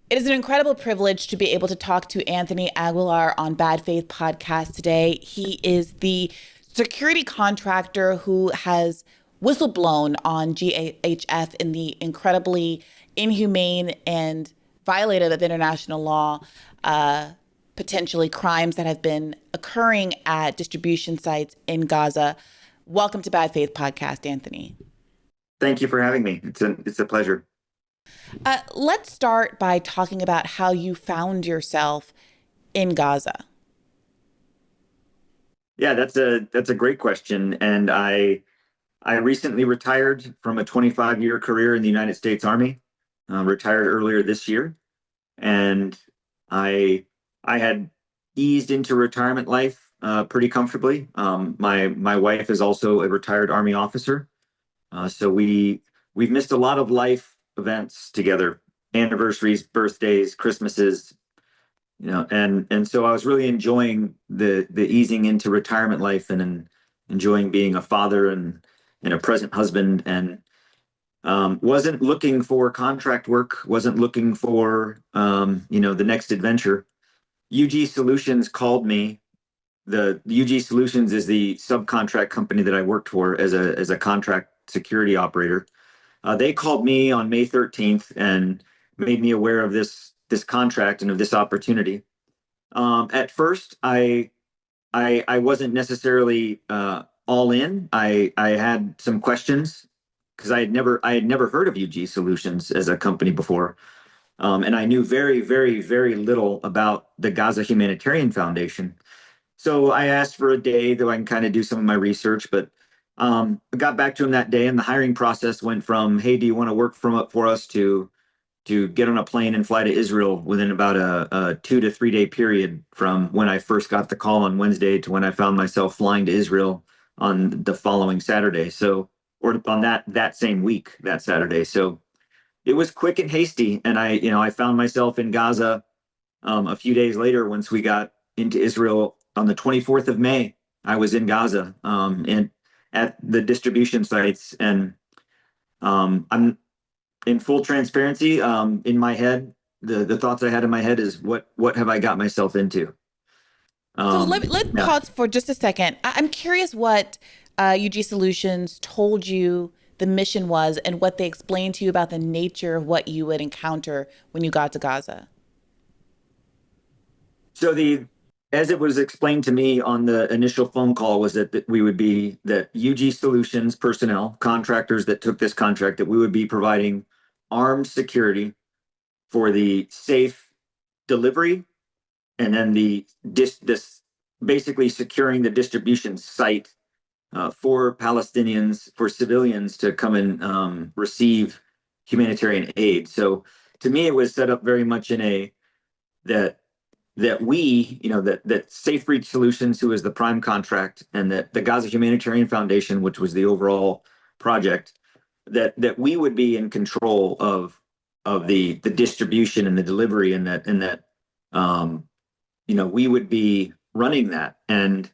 It is an incredible privilege to be able to talk to Anthony Aguilar on Bad Faith Podcast today. He is the security contractor who has whistleblown on GHF in the incredibly inhumane and violated of international law, potentially crimes that have been occurring at distribution sites in Gaza. Welcome to Bad Faith Podcast, Anthony. Thank you for having me. It's a pleasure. Let's start by talking about how you found yourself in Gaza. Yeah, that's a great question. And I recently retired from a 25-year career in the United States Army. Retired earlier this year, and I I had eased into retirement life pretty comfortably. My wife is also a retired Army officer, so we've missed a lot of life events together, anniversaries, birthdays, Christmases, and so I was really enjoying the easing into retirement life and enjoying being a father and a present husband, and wasn't looking for contract work, wasn't looking for the next adventure. UG Solutions called me. The UG Solutions is the subcontract company that I worked for as a contract security operator. They called me on May 13th and made me aware of this contract and of this opportunity. At first, I wasn't necessarily all in. I had some questions because I had never heard of UG Solutions as a company before, and I knew very, very, very little about the Gaza Humanitarian Foundation. So I asked for a day that I can kind of do some of my research, but I got back to him that day, and the hiring process went from, "Hey, do you want to work for us?" to get on a plane and fly to Israel within about a 2 to 3 day period from when I first got the call on Wednesday to when I found myself flying to Israel on the following Saturday. So, or on that same week, that Saturday. So it was quick and hasty, and I found myself in Gaza a few days later once we got into Israel on the 24th of May. I was in Gaza and at the distribution sites, and I'm in full transparency, in my head, the thoughts I had in my head is what have I got myself into? So let's Yeah. pause for just a second. I'm curious what UG Solutions told you the mission was and what they explained to you about the nature of what you would encounter when you got to Gaza. So the as it was explained to me on the initial phone call was that we would be that UG Solutions personnel, contractors that took this contract, that we would be providing armed security for the safe delivery and then this basically securing the distribution site for Palestinians, for civilians to come and receive humanitarian aid. So to me, it was set up very much in a that that we, that Safe Reach Solutions, who is the prime contract, and that the Gaza Humanitarian Foundation, which was the overall project, that we would be in control of the distribution and the delivery, and that um, we would be running that. And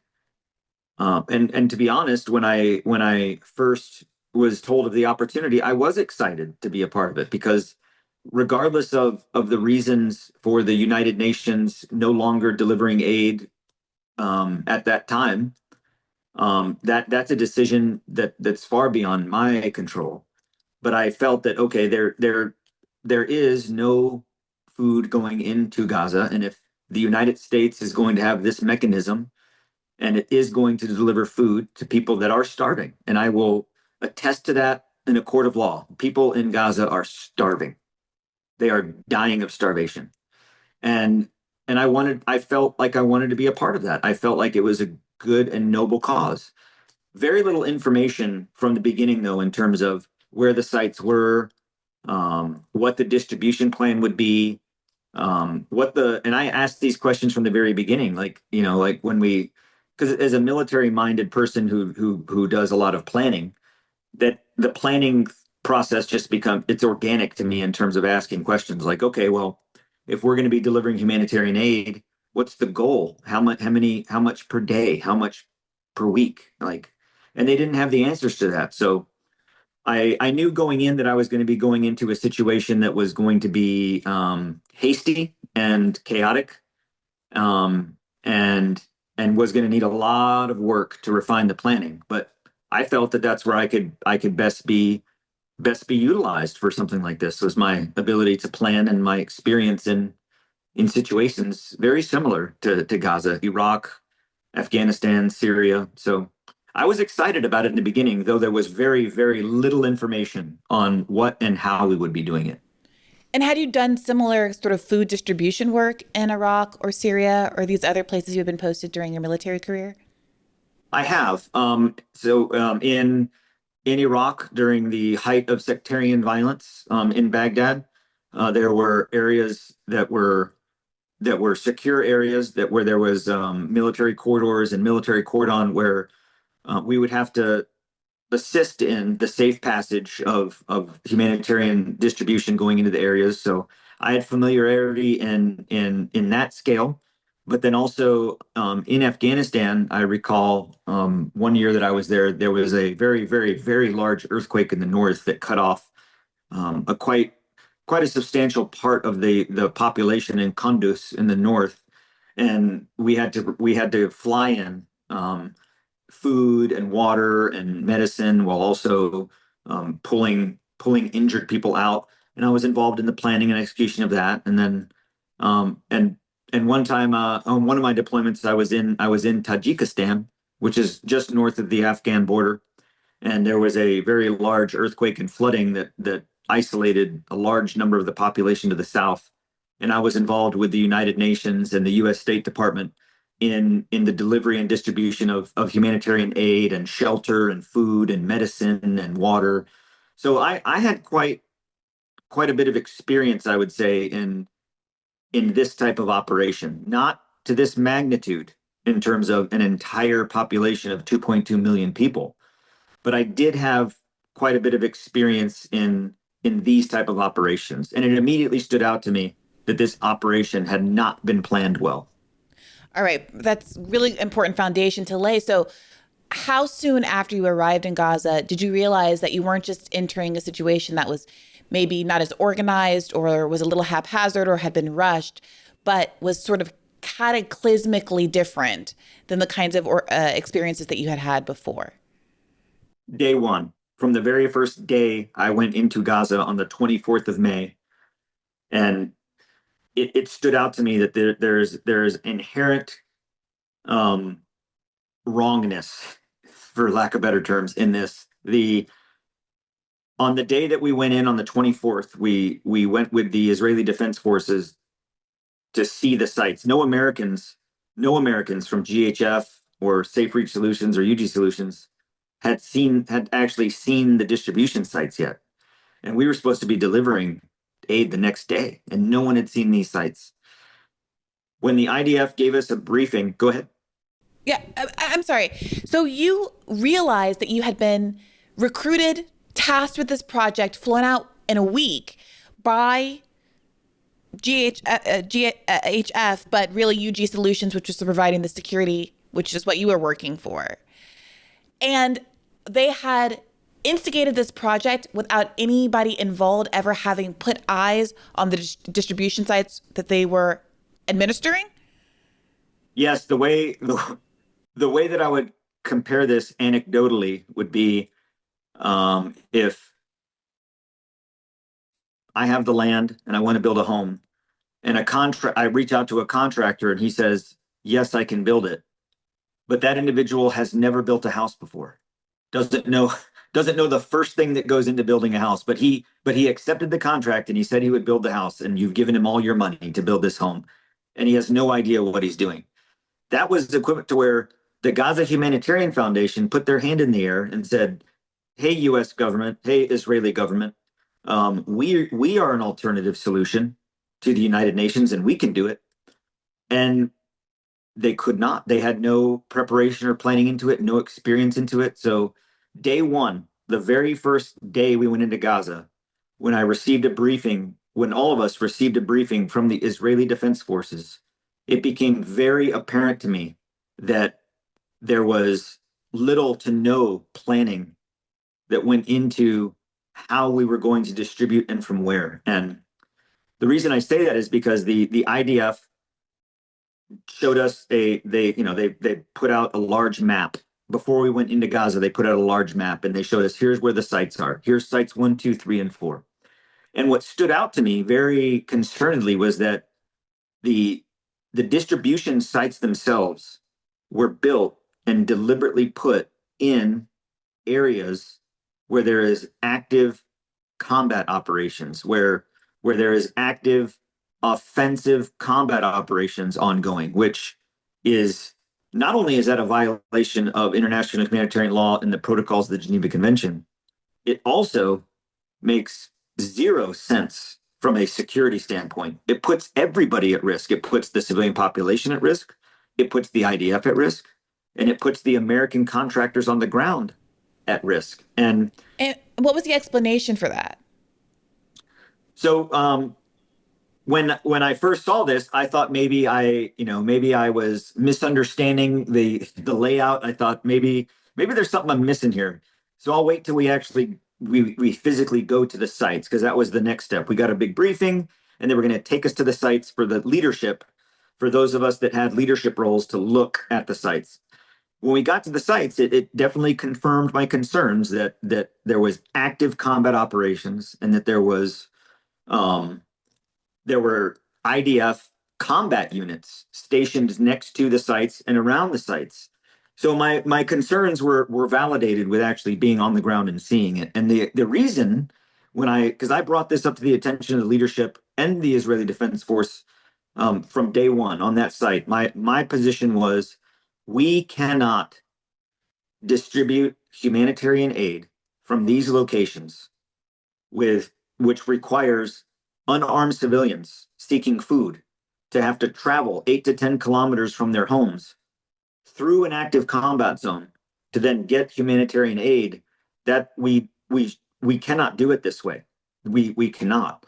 to be honest, when I first was told of the opportunity, I was excited to be a part of it because regardless of the reasons for the United Nations no longer delivering aid at that time, that's a decision that's far beyond my control. But I felt that okay, there is no food going into Gaza, and if the United States is going to have this mechanism and it is going to deliver food to people that are starving. And I will attest to that in a court of law. People in Gaza are starving. They are dying of starvation. And I felt like I wanted to be a part of that. I felt like it was a good and noble cause. Very little information from the beginning, though, in terms of where the sites were, what the distribution plan would be, and I asked these questions from the very beginning, like when we, because as a military minded person who does a lot of planning, that the planning process just become it's organic to me in terms of asking questions like, okay, well, if we're going to be delivering humanitarian aid, what's the goal? How much per day? How much per week? And they didn't have the answers to that. So I knew going in that I was going to be going into a situation that was going to be hasty and chaotic, um, and was going to need a lot of work to refine the planning. But I felt that that's where I could best be utilized for something like this, was my ability to plan and my experience in situations very similar to Gaza, Iraq, Afghanistan, Syria. So I was excited about it in the beginning, though there was very, very little information on what and how we would be doing it. And had you done similar sort of food distribution work in Iraq or Syria or these other places you've been posted during your military career? I have. In Iraq during the height of sectarian violence in Baghdad, there were areas that were secure areas where there was military corridors and military cordon where we would have to assist in the safe passage of humanitarian distribution going into the areas. So I had familiarity in that scale. But then also in Afghanistan, I recall one year that I was there, there was a very, very, very large earthquake in the north that cut off a quite a substantial part of the population in Kunduz in the north, and we had to fly in food and water and medicine while also pulling injured people out. And I was involved in the planning and execution of that. And then um, and and one time on one of my deployments, I was in Tajikistan, which is just north of the Afghan border, and there was a very large earthquake and flooding that isolated a large number of the population to the south. And I was involved with the United Nations and the U.S. State Department in the delivery and distribution of humanitarian aid and shelter and food and medicine and water. So I had quite a bit of experience, I would say, in this type of operation, not to this magnitude in terms of an entire population of 2.2 million people, but I did have quite a bit of experience in these type of operations, and it immediately stood out to me that this operation had not been planned well. All right, that's really important foundation to lay. So, how soon after you arrived in Gaza did you realize that you weren't just entering a situation that was maybe not as organized or was a little haphazard or had been rushed, but was sort of cataclysmically different than the kinds of experiences that you had had before? Day one, from the very first day I went into Gaza on the 24th of May, and it stood out to me that there's inherent um, wrongness, for lack of better terms, in this. The On the day that we went in on the 24th, we went with the Israeli Defense Forces to see the sites. No Americans from GHF or Safe Reach Solutions or UG Solutions had actually seen the distribution sites yet. And we were supposed to be delivering aid the next day, and no one had seen these sites. When the IDF gave us a briefing, go ahead. Yeah, I'm sorry. So you realized that you had been recruited, tasked with this project, flown out in a week by GHF, but really UG Solutions, which was providing the security, which is what you were working for. And they had instigated this project without anybody involved ever having put eyes on the distribution sites that they were administering. Yes, the way that I would compare this anecdotally would be if I have the land and I want to build a home, and I reach out to a contractor and he says, "Yes, I can build it," but that individual has never built a house before, doesn't know doesn't know the first thing that goes into building a house, but he accepted the contract and he said he would build the house, and you've given him all your money to build this home, and he has no idea what he's doing. That was the equivalent to where the Gaza Humanitarian Foundation put their hand in the air and said, "Hey, U.S. government, hey, Israeli government, we are an alternative solution to the United Nations, and we can do it." And they could not. They had no preparation or planning into it, no experience into it. So day one, the very first day we went into Gaza, when all of us received a briefing from the Israeli Defense Forces, it became very apparent to me that there was little to no planning that went into how we were going to distribute and from where. And the reason I say that is because the IDF showed us they put out a large map before we went into Gaza. They put out a large map and they showed us, here's where the sites are. Here's sites 1, 2, 3, and 4. And what stood out to me very concernedly was that the the distribution sites themselves were built and deliberately put in areas where there is active combat operations, where there is active offensive combat operations ongoing, which is not only is that a violation of international humanitarian law and the protocols of the Geneva Convention, it also makes zero sense from a security standpoint. It puts everybody at risk. It puts the civilian population at risk. It puts the IDF at risk, and it puts the American contractors on the ground at risk. And what was the explanation for that? So when I first saw this, I thought maybe I was misunderstanding the layout. I thought maybe there's something I'm missing here. So I'll wait till we physically go to the sites, because that was the next step. We got a big briefing, and they were going to take us to the sites for the leadership, for those of us that had leadership roles to look at the sites. When we got to the sites, it definitely confirmed my concerns that there was active combat operations and that um, there were IDF combat units stationed next to the sites and around the sites. So my concerns were validated with actually being on the ground and seeing it. And the reason because I brought this up to the attention of the leadership and the Israeli Defense Force from day one on that site, my position was we cannot distribute humanitarian aid from these locations which requires unarmed civilians seeking food to have to travel 8 to 10 kilometers from their homes through an active combat zone to then get humanitarian aid. That we cannot do it this way. We cannot.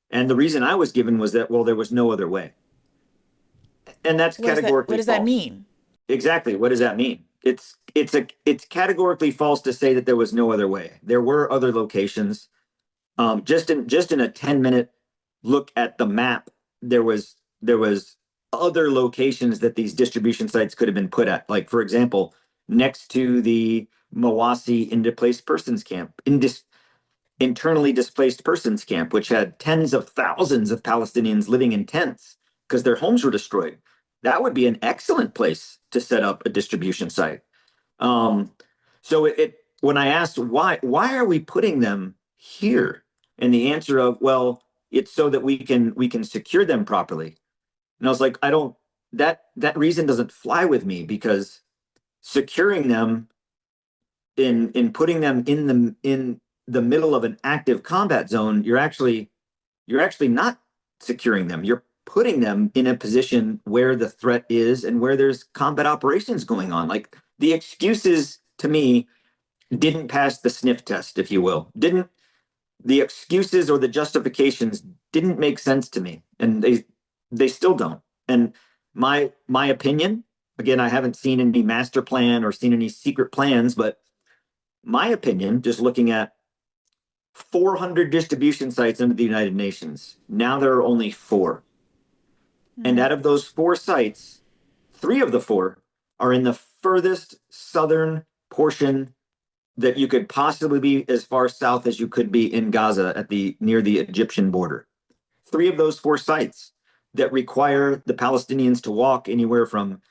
And the reason I was given was that, well, there was no other way. And that's What categorically does that false. mean? Exactly. What does that mean? It's categorically false to say that there was no other way. There were other locations. Just in a 10-minute look at the map, there was other locations that these distribution sites could have been put at. Like, for example, next to the Mawasi internally displaced persons camp, which had tens of thousands of Palestinians living in tents because their homes were destroyed. That would be an excellent place to set up a distribution site. Um, so when I asked why are we putting them here, and the answer of, well, it's so that we can secure them properly. And I was like, I don't that reason doesn't fly with me, because securing them in putting them in the middle of an active combat zone, you're actually not securing them. You're putting them in a position where the threat is and where there's combat operations going on. Like, the excuses to me didn't pass the sniff test, if you will. Didn't The excuses or the justifications didn't make sense to me, and they still don't. And my opinion, again, I haven't seen any master plan or seen any secret plans, but my opinion, just looking at 400 distribution sites under the United Nations, now there are only 4. And Hmm. out of those 4 sites, 3 of the 4 are in the furthest southern portion that you could possibly be, as far south as you could be in Gaza, near the Egyptian border. 3 of those 4 sites that require the Palestinians to walk anywhere from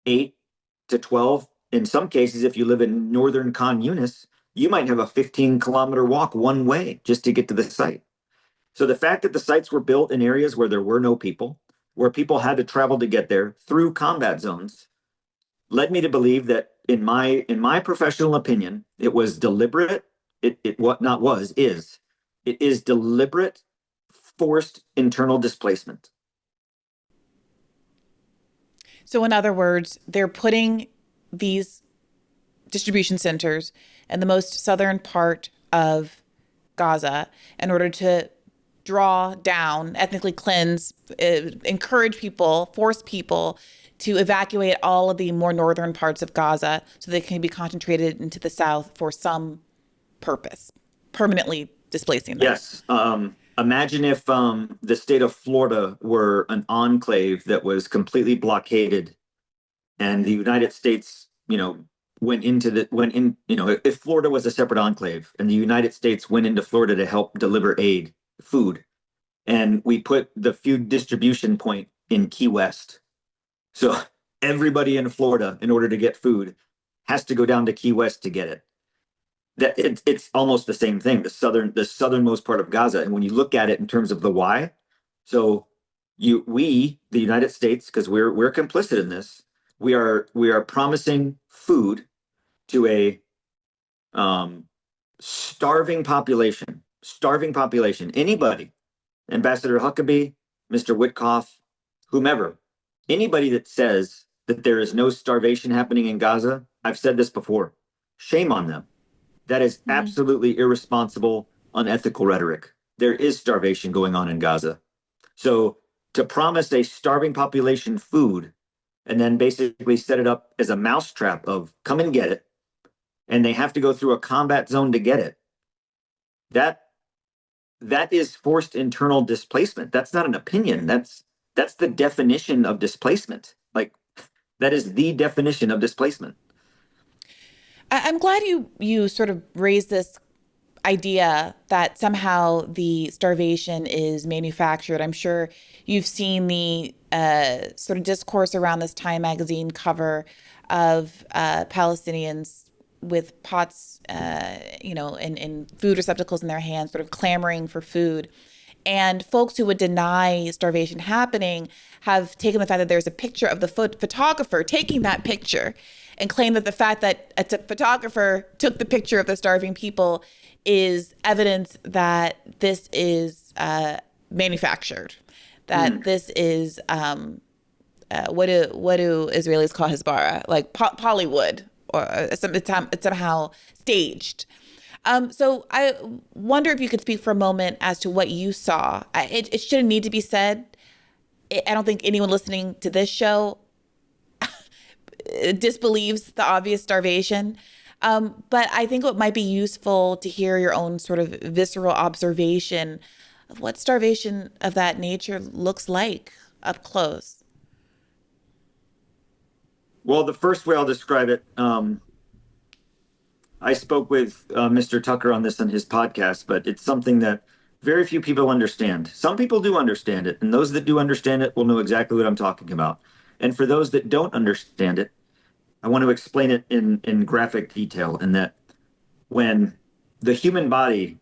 8 to 12. In some cases, if you live in northern Khan Yunis, you might have a 15-kilometer walk one way just to get to the site. So the fact that the sites were built in areas where there were no people, where people had to travel to get there through combat zones, led me to believe that, in my professional opinion, it was deliberate. It what not was is it is deliberate forced internal displacement. So, in other words, they're putting these distribution centers in the most southern part of Gaza in order to draw down, ethnically cleanse, encourage people, force people to evacuate all of the more northern parts of Gaza so they can be concentrated into the south for some purpose, permanently displacing them. Yes. Imagine if the state of Florida were an enclave that was completely blockaded, and the United States, went in, if Florida was a separate enclave and the United States went into Florida to help deliver aid, food, and we put the food distribution point in Key West. So everybody in Florida, in order to get food, has to go down to Key West to get it. It's almost the same thing, the southernmost part of Gaza. And when you look at it in terms of the why, so the United States, because we're complicit in this, we are promising food to a starving population. Starving population. Anybody, Ambassador Huckabee, Mr. Witkoff, whomever, anybody that says that there is no starvation happening in Gaza, I've said this before, shame on them. That is absolutely irresponsible, unethical rhetoric. There is starvation going on in Gaza. So to promise a starving population food and then basically set it up as a mousetrap of come and get it, and they have to go through a combat zone to get it, that is forced internal displacement. That's not an opinion. That's the definition of displacement. Like, that is the definition of displacement. I'm glad you sort of raised this idea that somehow the starvation is manufactured. I'm sure you've seen the sort of discourse around this Time magazine cover of Palestinians with pots, and food receptacles in their hands, sort of clamoring for food. And folks who would deny starvation happening have taken the fact that there's a picture of the photographer taking that picture and claim that the fact that a photographer took the picture of the starving people is evidence that this is manufactured, that this is what do Israelis call Hezbollah, like Hollywood, or it's somehow staged. So I wonder if you could speak for a moment as to what you saw. It shouldn't need to be said. I don't think anyone listening to this show disbelieves the obvious starvation. But I think it might be useful to hear your own sort of visceral observation of what starvation of that nature looks like up close. Well, the first way I'll describe it, I spoke with Mr. Tucker on this on his podcast, but it's something that very few people understand. Some people do understand it, and those that do understand it will know exactly what I'm talking about. And for those that don't understand it, I want to explain it in graphic detail, in that when the human body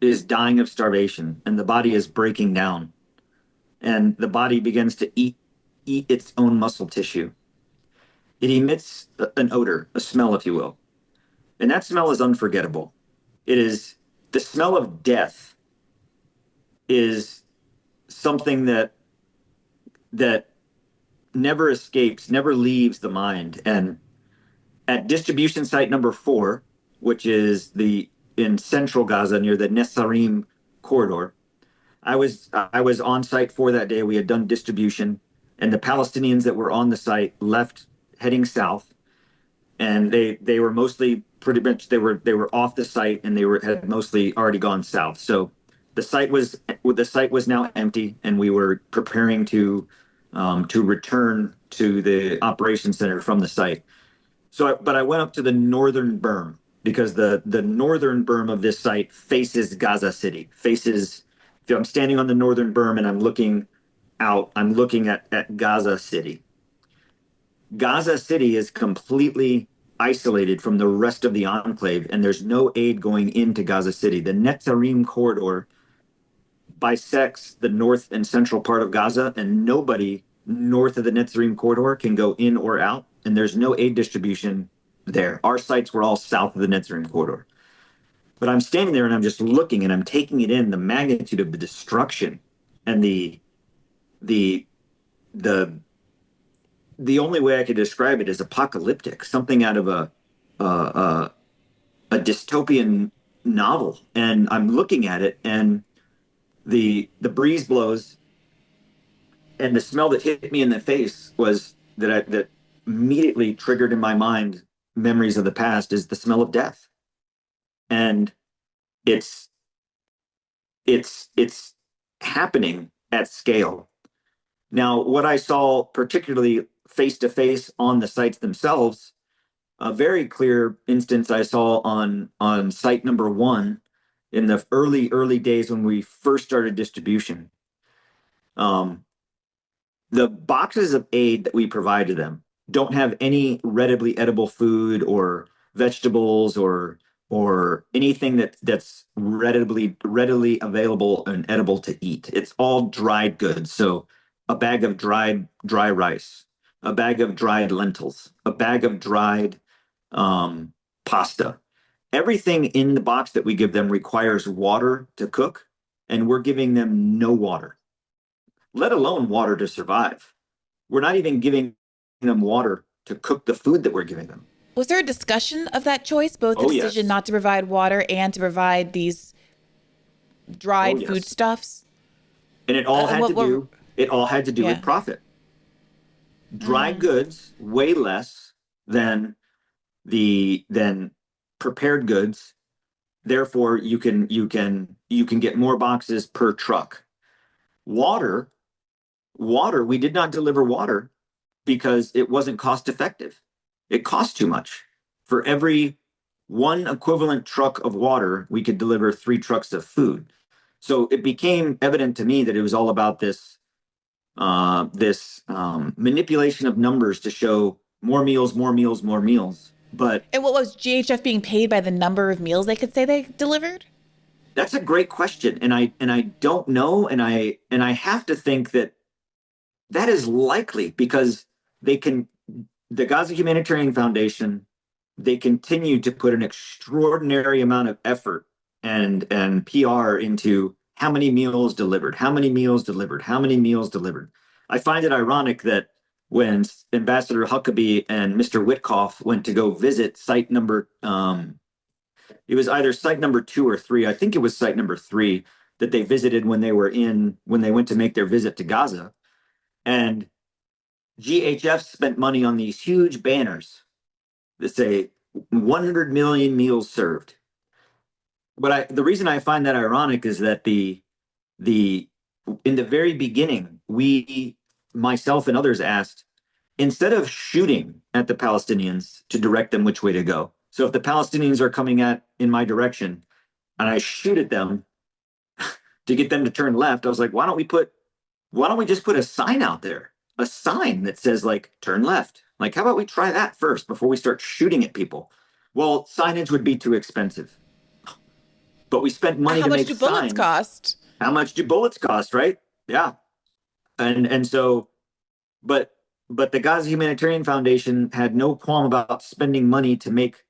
is dying of starvation and the body is breaking down and the body begins to eat its own muscle tissue, it emits an odor, a smell, if you will. And that smell is unforgettable. It is the smell of death is something that never escapes, never leaves the mind. And at distribution site number 4, which is in central Gaza near the Netzarim corridor, I was on site for that day. We had done distribution, and the Palestinians that were on the site left heading south, and they were mostly pretty much they were off the site, and had mostly already gone south. So the site was now empty, and we were preparing to return to the operations center from the site. But I went up to the northern berm, because the northern berm of this site faces Gaza City. If I'm standing on the northern berm and I'm looking out, I'm looking at Gaza City. Gaza City is completely isolated from the rest of the enclave, and there's no aid going into Gaza City. The Netzarim corridor bisects the north and central part of Gaza, and nobody north of the Netzarim corridor can go in or out, and there's no aid distribution there. Our sites were all south of the Netzarim corridor. But I'm standing there and I'm just looking and I'm taking it in, the magnitude of the destruction and the only way I could describe it is apocalyptic, something out of a dystopian novel. And I'm looking at it, and the breeze blows, and the smell that hit me in the face was that immediately triggered in my mind memories of the past, is the smell of death. And it's it's happening at scale. Now, what I saw particularly face to face on the sites themselves, a very clear instance I saw on site number one in the early days when we first started distribution. Um, the boxes of aid that we provide to them don't have any readily edible food or vegetables or anything that's readily available and edible to eat. It's all dried goods. So a bag of dry rice, a bag of dried lentils, a bag of dried pasta. Everything in the box that we give them requires water to cook, and we're giving them no water, let alone water to survive. We're not even giving them water to cook the food that we're giving them. Was there a discussion of that choice, both the Oh, decision yes. not to provide water and to provide these Oh, dried yes. foodstuffs? And What it all had to do with yeah. profit. Dry Mm. goods way less than than prepared goods. Therefore, you can get more boxes per truck. Water, we did not deliver water because it wasn't cost effective. It cost too much. For every one equivalent truck of water, we could deliver 3 trucks of food. So it became evident to me that it was all about this manipulation of numbers to show more meals, more meals, more meals. But And what was GHF being paid by the number of meals they could say they delivered? that's a great question, and I don't know, and I have to think that that is likely because they can the Gaza Humanitarian Foundation, they continue to put an extraordinary amount of effort and PR into how many meals delivered, how many meals delivered, how many meals delivered. I find it ironic that when Ambassador Huckabee and Mr. Witkoff went to go visit site number, it was either site number 2 or 3. I think it was site number 3 that they visited when they went to make their visit to Gaza. And GHF spent money on these huge banners that say 100 million meals served. But the reason I find that ironic is that the in the very beginning, myself and others asked, instead of shooting at the Palestinians to direct them which way to go. So if the Palestinians are coming in my direction and I shoot at them to get them to turn left, I was like, why don't we just put a sign out there? A sign that says like turn left. Like, how about we try that first before we start shooting at people? Well, signage would be too expensive. But we spent money How to much make do bullets signs. cost? How much do bullets cost, right? Yeah. And so, but the Gaza Humanitarian Foundation had no qualm about spending money to make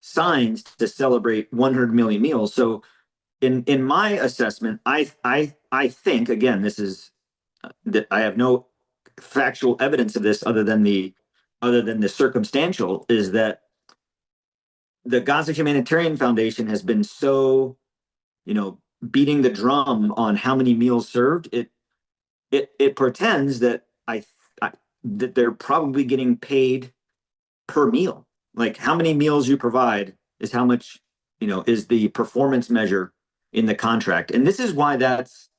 signs to celebrate 100 million meals. So in my assessment, I think, again, this is that I have no factual evidence of this other than the circumstantial, is that the Gaza Humanitarian Foundation has been so, you know, beating the drum on how many meals served. It pretends that that they're probably getting paid per meal. Like how many meals you provide is how much, is the performance measure in the contract. And this is why that's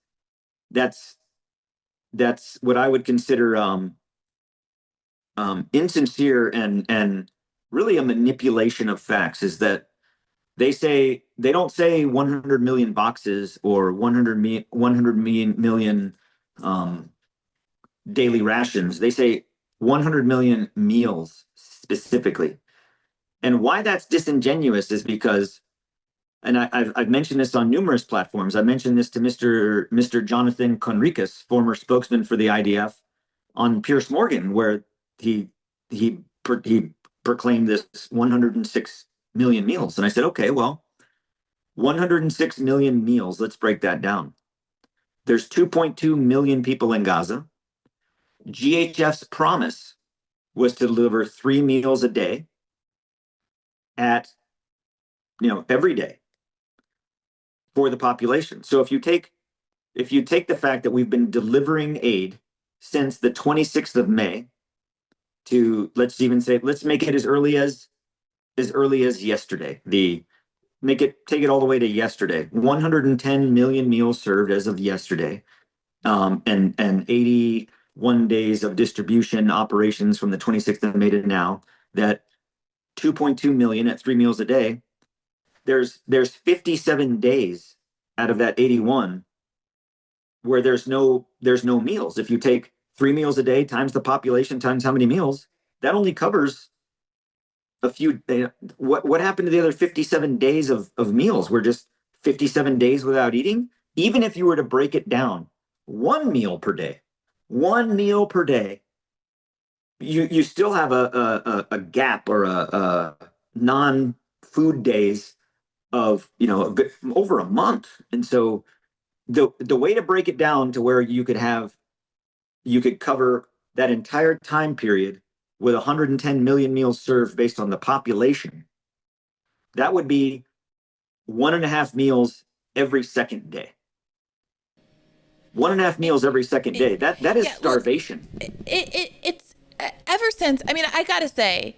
that's what I would consider insincere and really a manipulation of facts. Is that they don't say 100 million boxes or 100 million daily rations. They say 100 million meals specifically. And why that's disingenuous is because, and I've mentioned this on numerous platforms. I mentioned this to Mr. Jonathan Conricus, former spokesman for the IDF, on Pierce Morgan, where he he proclaimed this 106 million meals. And I said, okay, well, 106 million meals. Let's break that down. There's 2.2 million people in Gaza. GHF's promise was to deliver 3 meals a day at, every day for the population. So if you take the fact that we've been delivering aid since the 26th of May to, let's make it as early as yesterday, take it all the way to yesterday. 110 million meals served as of yesterday, and 81 days of distribution operations from the 26th of May to now. That 2.2 million at 3 meals a day. There's 57 days out of that 81 where there's no meals. If you take 3 meals a day times the population times how many meals, that only covers a few. What happened to the other 57 days of meals? We're just 57 days without eating. Even if you were to break it down, 1 meal per day, 1 meal per day, you still have a gap or a non-food days of a bit over a month. And so the way to break it down to where you could cover that entire time period with 110 million meals served based on the population, that would be 1.5 meals every second day. 1.5 meals every second day. That is starvation. It's ever since. I mean, I gotta say,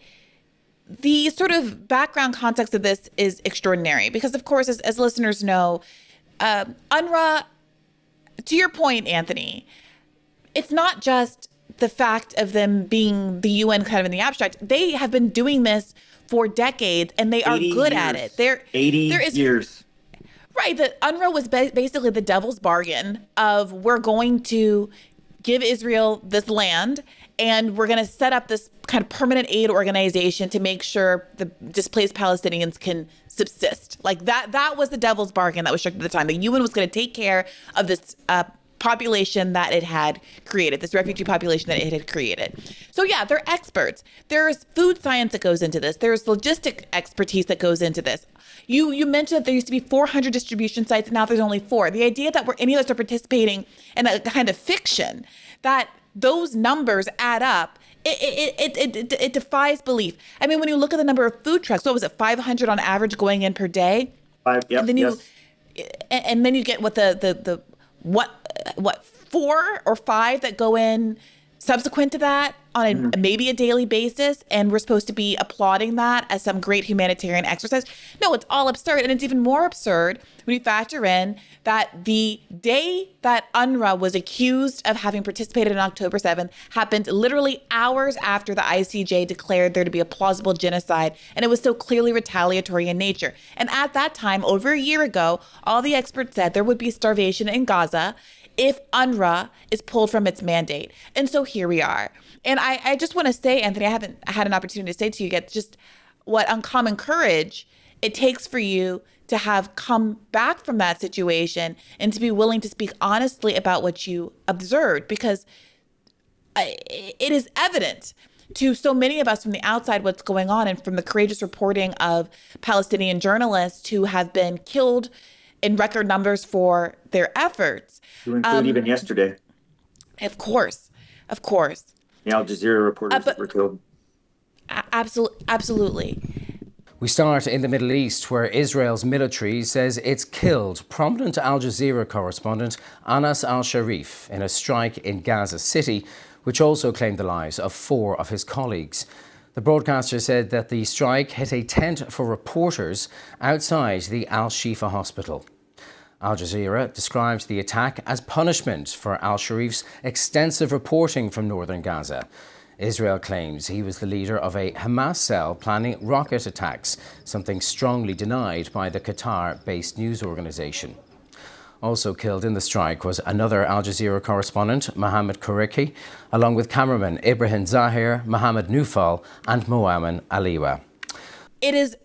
the sort of background context of this is extraordinary because, of course, as listeners know, UNRWA, to your point, Anthony, it's not just the fact of them being the UN kind of in the abstract. They have been doing this for decades, and they are good at it. 80 years. Right. The UNRWA was basically the devil's bargain of we're going to give Israel this land, and we're going to set up this kind of permanent aid organization to make sure the displaced Palestinians can subsist. Like that was the devil's bargain that was struck at the time. The UN was going to take care of this population that it had created, this refugee population that it had created. So yeah, they're experts. There's food science that goes into this. There's logistic expertise that goes into this. You mentioned that there used to be 400 distribution sites, and now there's only 4. The idea that any of us are participating in a kind of fiction, that those numbers add up, it defies belief. I mean, when you look at the number of food trucks, what was it, 500 on average going in per day? 5, yep, and then and then you get what 4 or 5 that go in subsequent to that on maybe a daily basis, and we're supposed to be applauding that as some great humanitarian exercise. No, it's all absurd. And it's even more absurd when you factor in that the day that UNRWA was accused of having participated in October 7th happened literally hours after the ICJ declared there to be a plausible genocide, and it was so clearly retaliatory in nature. And at that time, over a year ago, all the experts said there would be starvation in Gaza if UNRWA is pulled from its mandate. And so here we are. And I just want to say, Anthony, I haven't had an opportunity to say to you yet just what uncommon courage it takes for you to have come back from that situation and to be willing to speak honestly about what you observed, because it is evident to so many of us from the outside what's going on, and from the courageous reporting of Palestinian journalists who have been killed in record numbers for their efforts. To include even yesterday. Of course. The Al Jazeera reporters that were killed. Absolutely. We start in the Middle East, where Israel's military says it's killed prominent Al Jazeera correspondent Anas al-Sharif in a strike in Gaza City, which also claimed the lives of 4 of his colleagues. The broadcaster said that the strike hit a tent for reporters outside the Al-Shifa hospital. Al Jazeera described the attack as punishment for al-Sharif's extensive reporting from northern Gaza. Israel claims he was the leader of a Hamas cell planning rocket attacks, something strongly denied by the Qatar-based news organisation. Also killed in the strike was another Al Jazeera correspondent, Mohammed Kouriki, along with cameraman Ibrahim Zahir, Mohammed Nufal and Moamen Aliwa. It is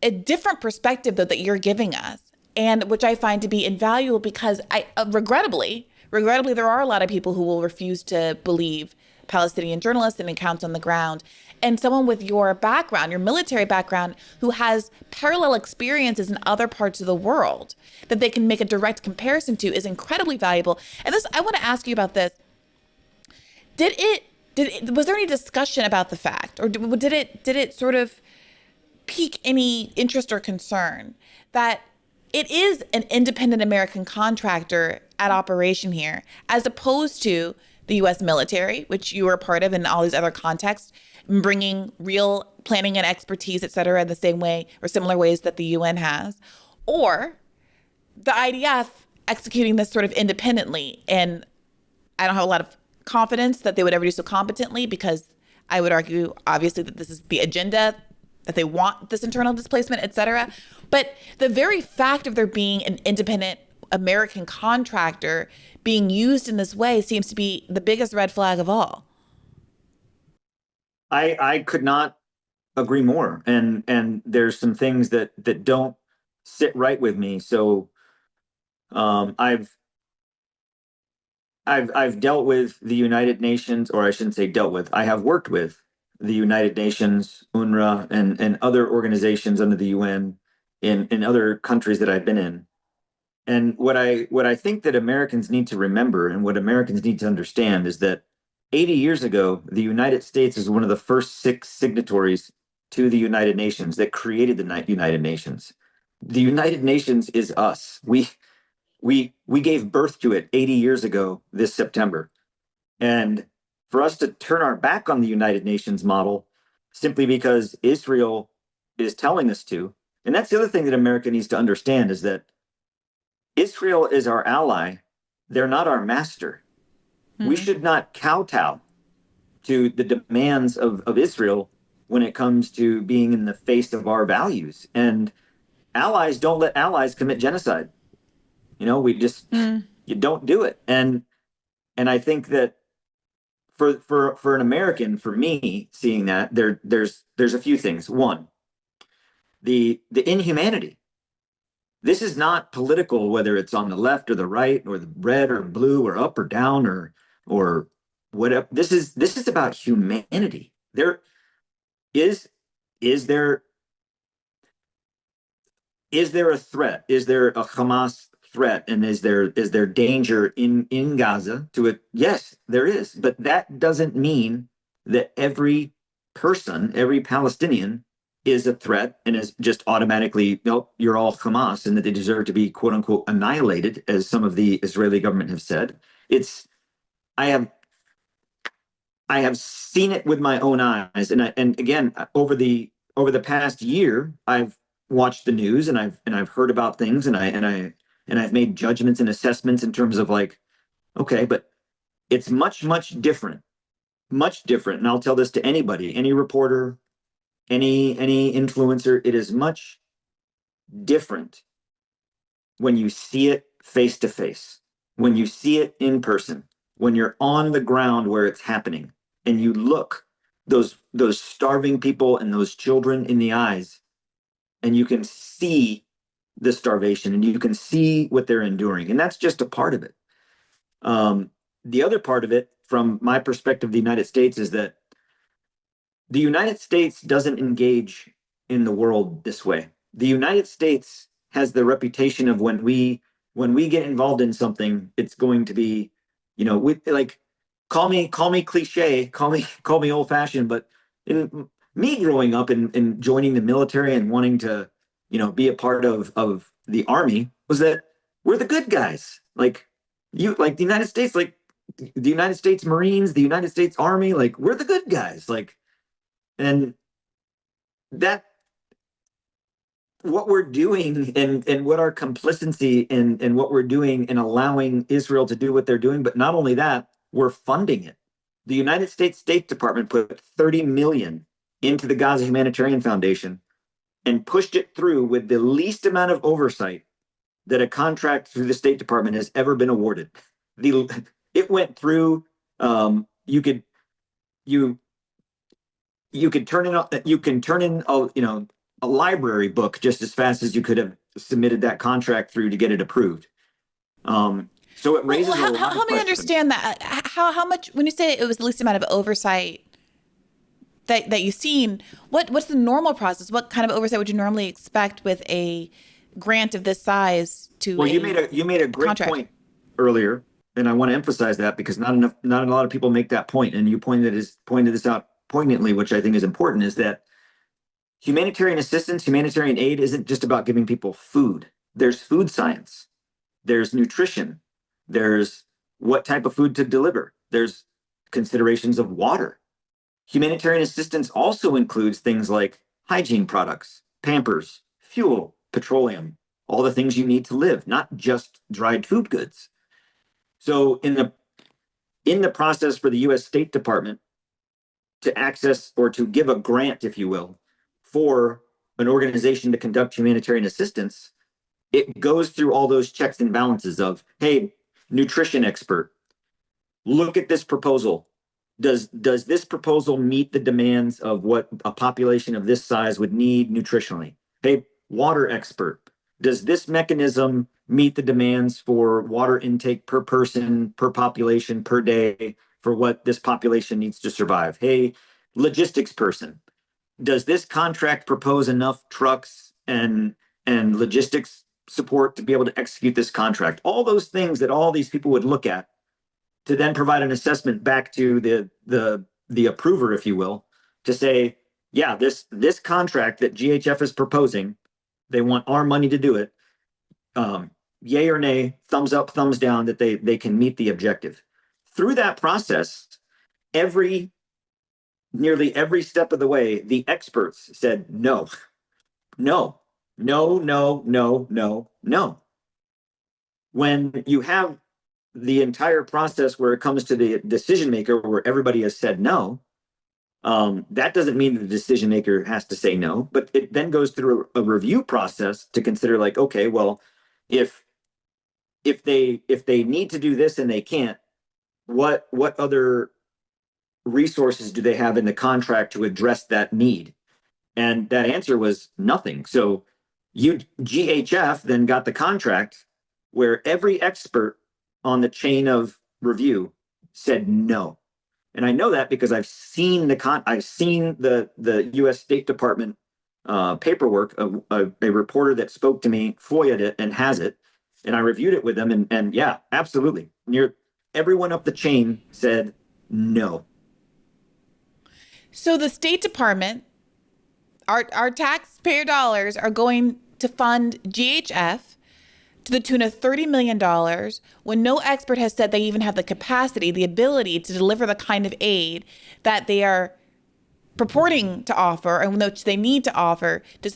a different perspective, though, that you're giving us, and which I find to be invaluable, because regrettably, there are a lot of people who will refuse to believe Palestinian journalists and accounts on the ground. And someone with your background, your military background, who has parallel experiences in other parts of the world that they can make a direct comparison to, is incredibly valuable. And this, I want to ask you about this. Was there any discussion about the fact, or did it sort of pique any interest or concern that it is an independent American contractor at operation here, as opposed to the U.S. military, which you were a part of in all these other contexts, bringing real planning and expertise, et cetera, in the same way or similar ways that the UN has, or the IDF executing this sort of independently. And I don't have a lot of confidence that they would ever do so competently, because I would argue, obviously, that this is the agenda, that they want this internal displacement, et cetera. But the very fact of there being an independent American contractor being used in this way seems to be the biggest red flag of all. I could not agree more. And there's some things that don't sit right with me. So I've dealt with the United Nations, or I shouldn't say dealt with. I have worked with the United Nations, UNRWA, and other organizations under the UN in other countries that I've been in. And what I think that Americans need to remember, and what Americans need to understand, is that 80 years ago, the United States is one of the first 6 signatories to the United Nations that created the United Nations. The United Nations is us. We gave birth to it 80 years ago this September. And for us to turn our back on the United Nations model simply because Israel is telling us to, and that's the other thing that America needs to understand, is that Israel is our ally. They're not our master. Mm-hmm. We should not kowtow to the demands of Israel when it comes to being in the face of our values. And allies don't let allies commit genocide. We just you don't do it. And I think that for an American, for me, seeing that there's a few things. One, the inhumanity. This is not political, whether it's on the left or the right or the red or blue or up or down or whatever. This is about humanity. There is there a threat? Is there a Hamas threat? And is there danger in Gaza to it? Yes, there is. But that doesn't mean that every person, every Palestinian is a threat and is just automatically, nope, you're all Hamas, and that they deserve to be, quote unquote, annihilated, as some of the Israeli government have said. I have seen it with my own eyes. And again, over the past year, I've watched the news and I've heard about things, and I've made judgments and assessments in terms of like, okay, but it's much different. And I'll tell this to anybody, any reporter, any influencer. It is much different when you see it face to face, when you see it in person, when you're on the ground where it's happening, and you look those starving people and those children in the eyes, and you can see the starvation, and you can see what they're enduring. And that's just a part of it. The other part of it, from my perspective, the United States, is that the United States doesn't engage in the world this way. The United States has the reputation of when we get involved in something, it's going to be, call me cliche, call me old fashioned, but in me growing up and joining the military and wanting to, be a part of the Army, was that we're the good guys. The United States, the United States Marines, the United States Army, we're the good guys. And that, what we're doing and what our complicity and what we're doing in allowing Israel to do what they're doing, but not only that, we're funding it. The United States State Department put $30 million into the Gaza Humanitarian Foundation and pushed it through with the least amount of oversight that a contract through the State Department has ever been awarded. It went through. You can turn in a library book just as fast as you could have submitted that contract through to get it approved. So it raises a lot of questions. Help me understand that. How much, when you say it was the least amount of oversight that you've seen, what's the normal process? What kind of oversight would you normally expect with a grant of this size to? Well, you made a great contract point earlier, and I want to emphasize that because not a lot of people make that point, and you pointed this out poignantly, which I think is important, is that humanitarian assistance, humanitarian aid isn't just about giving people food. There's food science, there's nutrition, there's what type of food to deliver, there's considerations of water. Humanitarian assistance also includes things like hygiene products, Pampers, fuel, petroleum, all the things you need to live, not just dried food goods. So in the process for the US State Department to access or to give a grant, if you will, for an organization to conduct humanitarian assistance, it goes through all those checks and balances of, hey, nutrition expert, look at this proposal. Does this proposal meet the demands of what a population of this size would need nutritionally? Hey, water expert, does this mechanism meet the demands for water intake per person, per population, per day for what this population needs to survive? Hey, logistics person, does this contract propose enough trucks and logistics support to be able to execute this contract? All those things that all these people would look at to then provide an assessment back to the approver, if you will, to say, yeah, this contract that GHF is proposing, they want our money to do it. Yay or nay, thumbs up, thumbs down, that they can meet the objective. Through that process, nearly every step of the way, the experts said no, no, no, no, no, no, no. When you have the entire process where it comes to the decision maker, where everybody has said no, that doesn't mean the decision maker has to say no, but it then goes through a review process to consider, like, okay, well, if they need to do this and they can't, what other resources do they have in the contract to address that need? And that answer was nothing. So GHF then got the contract where every expert on the chain of review said no. And I know that because I've seen the US State Department paperwork. A reporter that spoke to me FOIA'd it and has it, and I reviewed it with them, and yeah, absolutely. Everyone up the chain said no. So the State Department, our taxpayer dollars are going to fund GHF to the tune of $30 million when no expert has said they even have the capacity, the ability to deliver the kind of aid that they are purporting to offer and which they need to offer to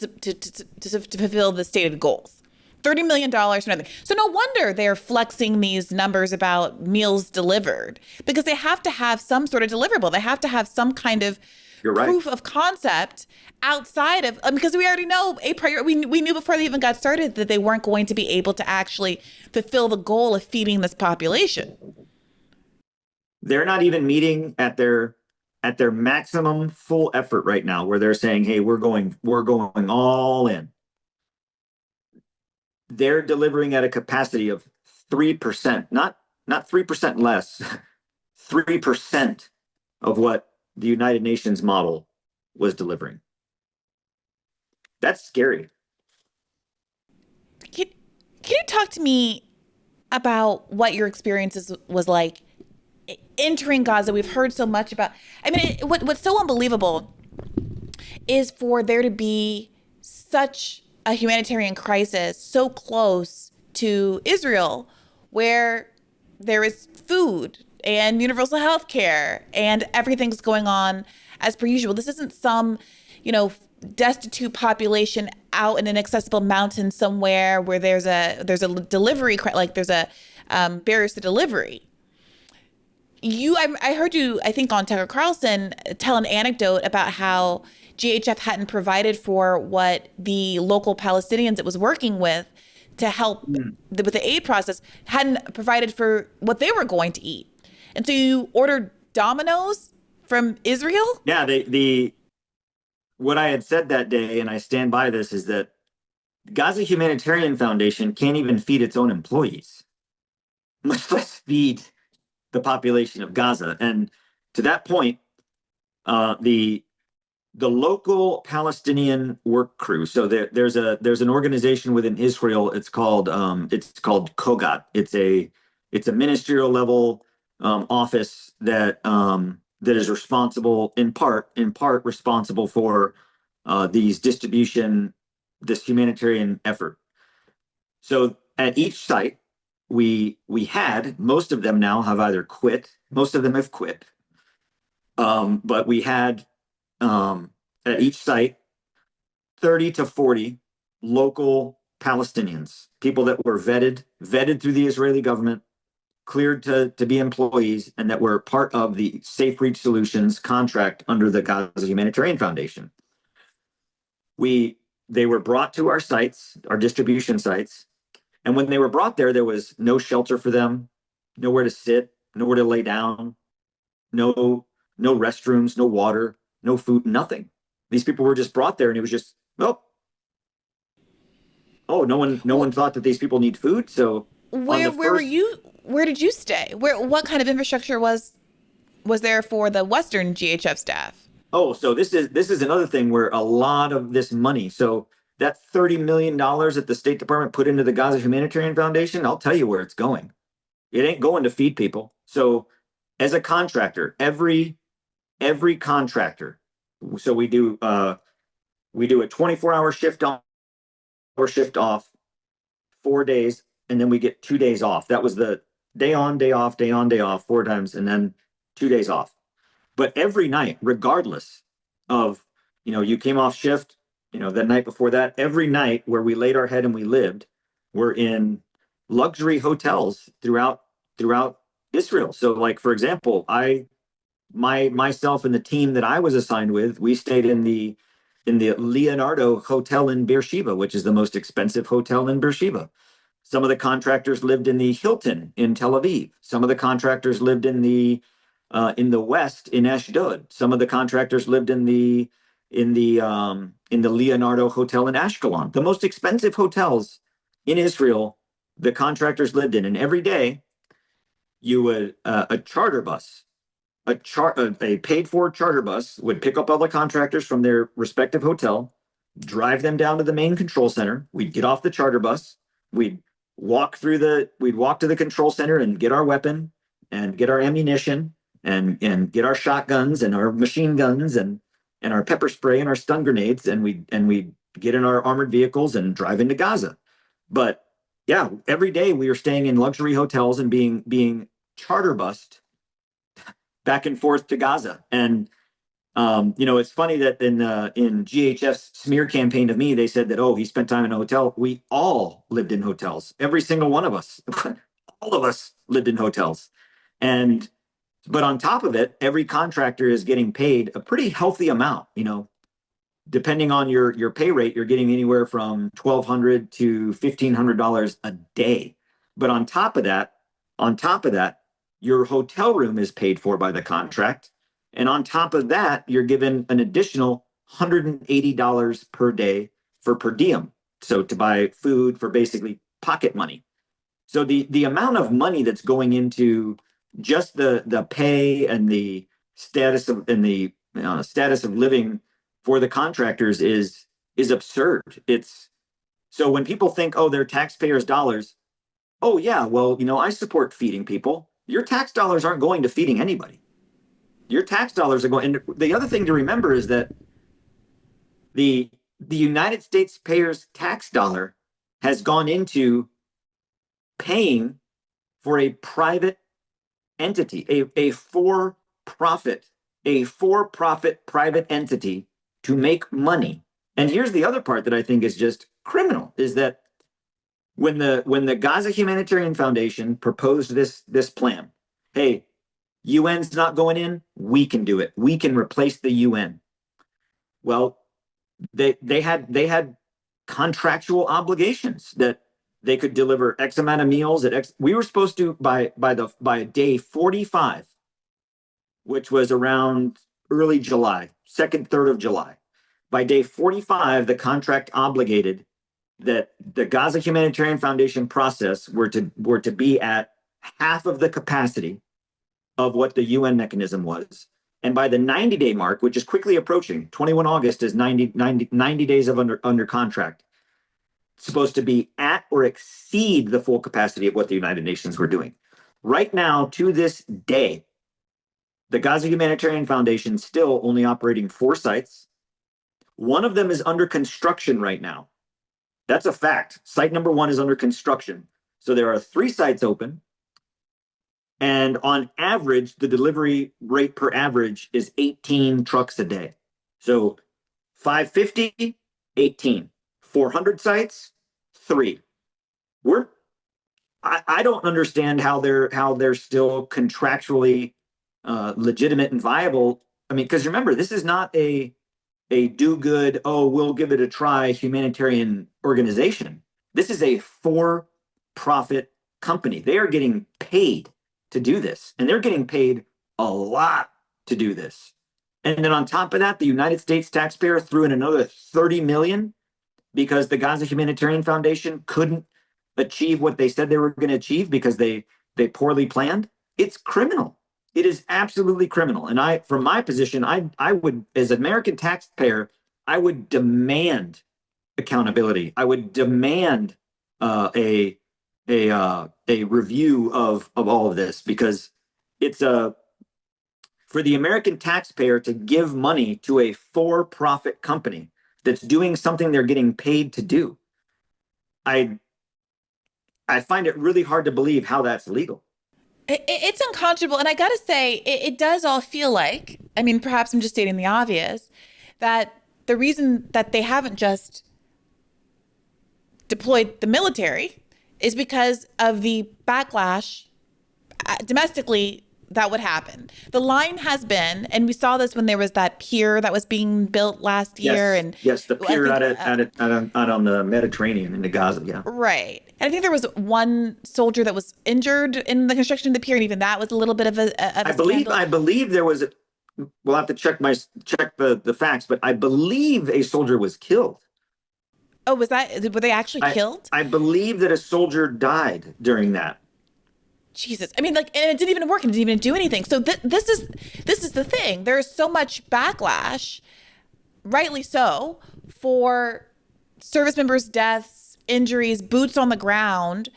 fulfill the stated goals. $30 million for nothing. So no wonder they're flexing these numbers about meals delivered, because they have to have some sort of deliverable. They have to have some kind of proof of concept outside of, because we already know we knew before they even got started that they weren't going to be able to actually fulfill the goal of feeding this population. They're not even meeting at their maximum full effort right now, where they're saying, hey, we're going all in. They're delivering at a capacity of 3%, not 3% less, 3% of what the United Nations model was delivering. That's scary. Can you talk to me about what your experiences was like entering Gaza? We've heard so much about, I mean, what's so unbelievable is for there to be such a humanitarian crisis so close to Israel, where there is food and universal health care and everything's going on as per usual. This isn't some, destitute population out in an inaccessible mountain somewhere where there's a delivery, like there's a barriers to delivery. I heard you, I think on Tucker Carlson, tell an anecdote about how GHF hadn't provided for what the local Palestinians it was working with to help with the aid process, hadn't provided for what they were going to eat. And so you ordered Domino's from Israel? Yeah, what I had said that day, and I stand by this, is that Gaza Humanitarian Foundation can't even feed its own employees, much less feed the population of Gaza. And to that point, the local Palestinian work crew. So there's an organization within Israel. It's called Kogat. It's a ministerial level office that is responsible in part responsible for this humanitarian effort. So at each site, had, most of them now have either quit, most of them have quit. But we had at each site 30 to 40 local Palestinians, people that were vetted through the Israeli government, cleared to be employees, and that were part of the Safe Reach Solutions contract under the Gaza Humanitarian Foundation. They were brought to our sites, our distribution sites, and when they were brought there was no shelter for them, nowhere to sit, nowhere to lay down, no restrooms, no water, no food, nothing. These people were just brought there, and it was just, no one thought that these people need food. So where were you? Where did you stay? What kind of infrastructure was there for the Western GHF staff? Oh, so this is another thing where a lot of this money. So that $30 million that the State Department put into the Gaza Humanitarian Foundation, I'll tell you where it's going. It ain't going to feed people. So as a contractor, every contractor, so we do a 24-hour shift on or shift off, 4 days, and then we get 2 days off. That was the day on, day off, day on, day off, 4 times, and then 2 days off. But every night, regardless of, you came off shift, the night before that, every night where we laid our head and we lived, we're in luxury hotels throughout Israel. So, like, for example, myself and the team that I was assigned with, we stayed in the Leonardo Hotel in Beersheba, which is the most expensive hotel in Beersheba. Some of the contractors lived in the Hilton in Tel Aviv. Some of the contractors lived in the West in Ashdod. Some of the contractors lived in the Leonardo Hotel in Ashkelon. The most expensive hotels in Israel, the contractors lived in. And every day, you would a charter bus, a paid-for charter bus would pick up all the contractors from their respective hotel, drive them down to the main control center. We'd get off the charter bus. We'd walk to the control center and get our weapon and get our ammunition and get our shotguns and our machine guns and our pepper spray and our stun grenades, and we get in our armored vehicles and drive into Gaza. But yeah, every day we were staying in luxury hotels and being charter bused back and forth to Gaza. And it's funny that in GHF's smear campaign of me, they said that, oh, he spent time in a hotel. We all lived in hotels. Every single one of us, all of us lived in hotels. But on top of it, every contractor is getting paid a pretty healthy amount. Depending on your pay rate, you're getting anywhere from $1,200 to $1,500 a day. But on top of that, your hotel room is paid for by the contract. And on top of that, you're given an additional $180 per day for per diem. So to buy food for basically pocket money. So the amount of money that's going into just the pay and the status of living for the contractors is absurd. So when people think, oh, they're taxpayers' dollars, oh yeah, well, I support feeding people. Your tax dollars aren't going to feeding anybody. Your tax dollars are going. And the other thing to remember is that the United States payers' tax dollar has gone into paying for a private entity, a for-profit private entity to make money. And here's the other part that I think is just criminal, is that when the Gaza Humanitarian Foundation proposed this plan, hey, UN's not going in, we can do it. We can replace the UN. Well, they had contractual obligations that they could deliver X amount of meals at X. We were supposed to by day 45, which was around early July, third of July. By day 45, the contract obligated that the Gaza Humanitarian Foundation process were to be at half of the capacity of what the UN mechanism was. And by the 90-day mark, which is quickly approaching, 21 August is 90 days of under contract, supposed to be at or exceed the full capacity of what the United Nations were doing. Right now, to this day, the Gaza Humanitarian Foundation still only operating 4 sites. One of them is under construction right now. That's a fact. Site number 1 is under construction. So there are 3 sites open. And on average, the delivery rate per average is 18 trucks a day. So 550, 18. 400 sites, 3. We're I don't understand how they're still contractually legitimate and viable. I mean, because remember, this is not a do good, oh, we'll give it a try humanitarian organization. This is a for profit company. They are getting paid to do this, and they're getting paid a lot to do this. And then on top of that, the United States taxpayer threw in another 30 million because the Gaza Humanitarian Foundation couldn't achieve what they said they were going to achieve because they poorly planned. It's criminal. It is absolutely criminal. And from my position, I would, as an American taxpayer, I would demand accountability. I would demand a review of all of this, because it's for the American taxpayer to give money to a for-profit company that's doing something they're getting paid to do. I find it really hard to believe how that's legal. It's unconscionable. And I got to say, it does all feel like, I mean, perhaps I'm just stating the obvious, that the reason that they haven't just deployed the military is because of the backlash domestically that would happen. The line has been, and we saw this when there was that pier that was being built last year. Yes, And yes, the pier out on the Mediterranean into Gaza. Yeah, right. And I think there was one soldier that was injured in the construction of the pier, and even that was a little bit of a scandal. I believe there was. We'll have to check the facts, but I believe a soldier was killed. Oh, were they actually killed? I believe that a soldier died during that. Jesus. I mean, like, and it didn't even work and it didn't even do anything. So this is the thing. There's so much backlash, rightly so, for service members' deaths, injuries, boots on the ground.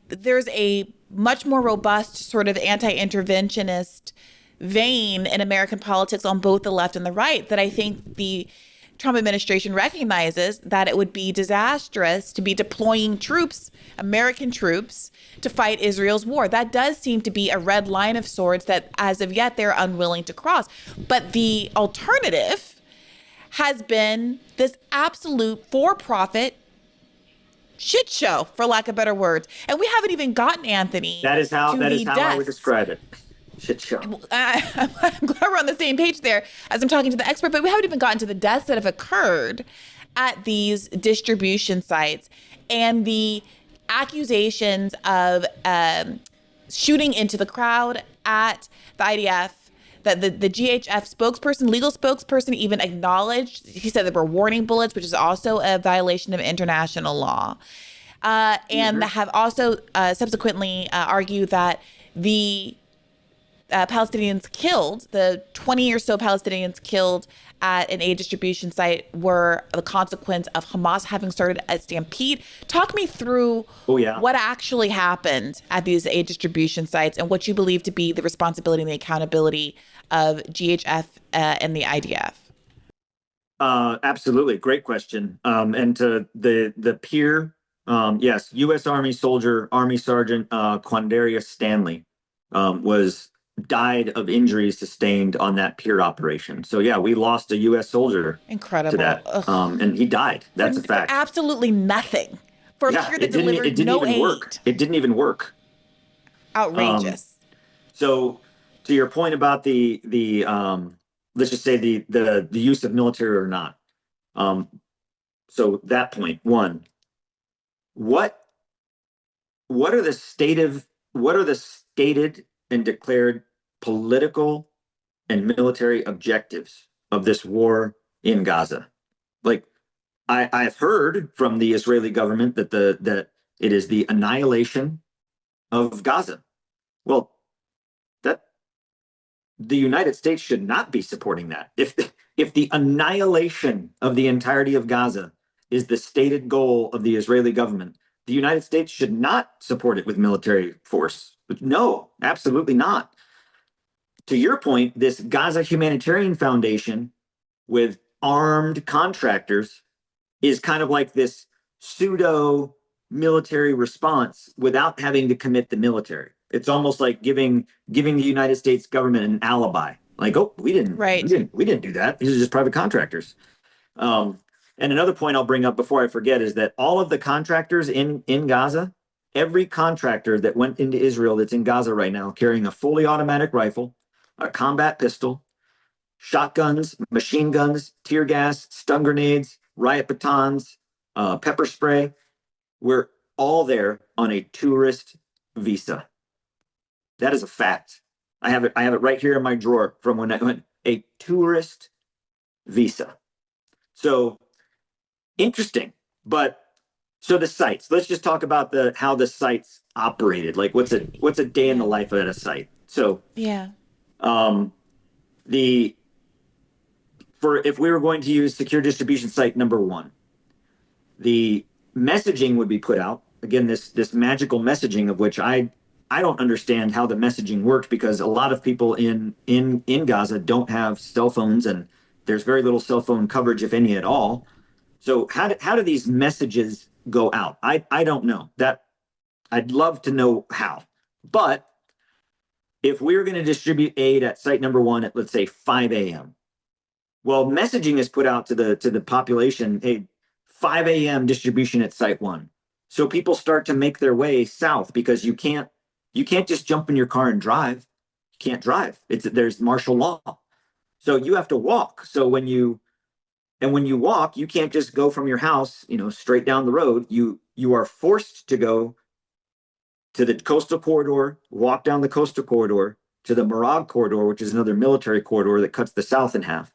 There's a much more robust sort of anti-interventionist vein in American politics on both the left and the right that I think the Trump administration recognizes that it would be disastrous to be deploying troops, American troops, to fight Israel's war. That does seem to be a red line of sorts that as of yet they're unwilling to cross. But the alternative has been this absolute for-profit shit show, for lack of better words. And we haven't even gotten, Anthony. That is how I would describe it. Shit show. I'm glad we're on the same page there as I'm talking to the expert, but we haven't even gotten to the deaths that have occurred at these distribution sites and the accusations of shooting into the crowd at the IDF. That the GHF spokesperson, legal spokesperson, even acknowledged. He said there were warning bullets, which is also a violation of international law, and have also subsequently argued that the Palestinians killed, the 20 or so Palestinians killed at an aid distribution site, were the consequence of Hamas having started a stampede. Talk me through what actually happened at these aid distribution sites and what you believe to be the responsibility and the accountability of GHF and the IDF. Absolutely. Great question. And to the peer, yes, U.S. Army soldier, Army Sergeant Quandarius Stanley died of injuries sustained on that pier operation. So yeah, we lost a U.S. soldier. Incredible. To that, and he died. That's a fact. For absolutely nothing. For a pier that delivered no aid. Work. It didn't even work. Outrageous. So to your point about the let's just say the use of military or not. So that point one, what are the stated and declared political and military objectives of this war in Gaza? Like, I've heard from the Israeli government that it is the annihilation of Gaza. Well, that the United States should not be supporting that. If the annihilation of the entirety of Gaza is the stated goal of the Israeli government, the United States should not support it with military force. But no, absolutely not. To your point, this Gaza Humanitarian Foundation with armed contractors is kind of like this pseudo military response without having to commit the military. It's almost like giving the United States government an alibi. Like, oh, Right. we didn't do that. These are just private contractors. And another point I'll bring up before I forget is that all of the contractors in Gaza, every contractor that went into Israel that's in Gaza right now carrying a fully automatic rifle, a combat pistol, shotguns, machine guns, tear gas, stun grenades, riot batons, pepper spray, we're all there on a tourist visa. That is a fact. I have it right here in my drawer from when I went, a tourist visa. So interesting. But so the sites, let's just talk about how the sites operated. Like what's a day in the life at a site. So Yeah. If we were going to use secure distribution site number 1, the messaging would be put out. Again, this magical messaging of which I don't understand how the messaging works, because a lot of people in Gaza don't have cell phones, and there's very little cell phone coverage, if any at all. So how do these messages go out? I don't know. That I'd love to know how. But if we were going to distribute aid at site number 1 at, let's say, 5 a.m., well, messaging is put out to the population, hey, 5 a.m. distribution at site 1. So people start to make their way south, because you can't just jump in your car and drive. You can't drive. There's martial law. So you have to walk. So when you walk, you can't just go from your house, straight down the road. You are forced to go to the coastal corridor, walk down the coastal corridor to the Marag corridor, which is another military corridor that cuts the south in half.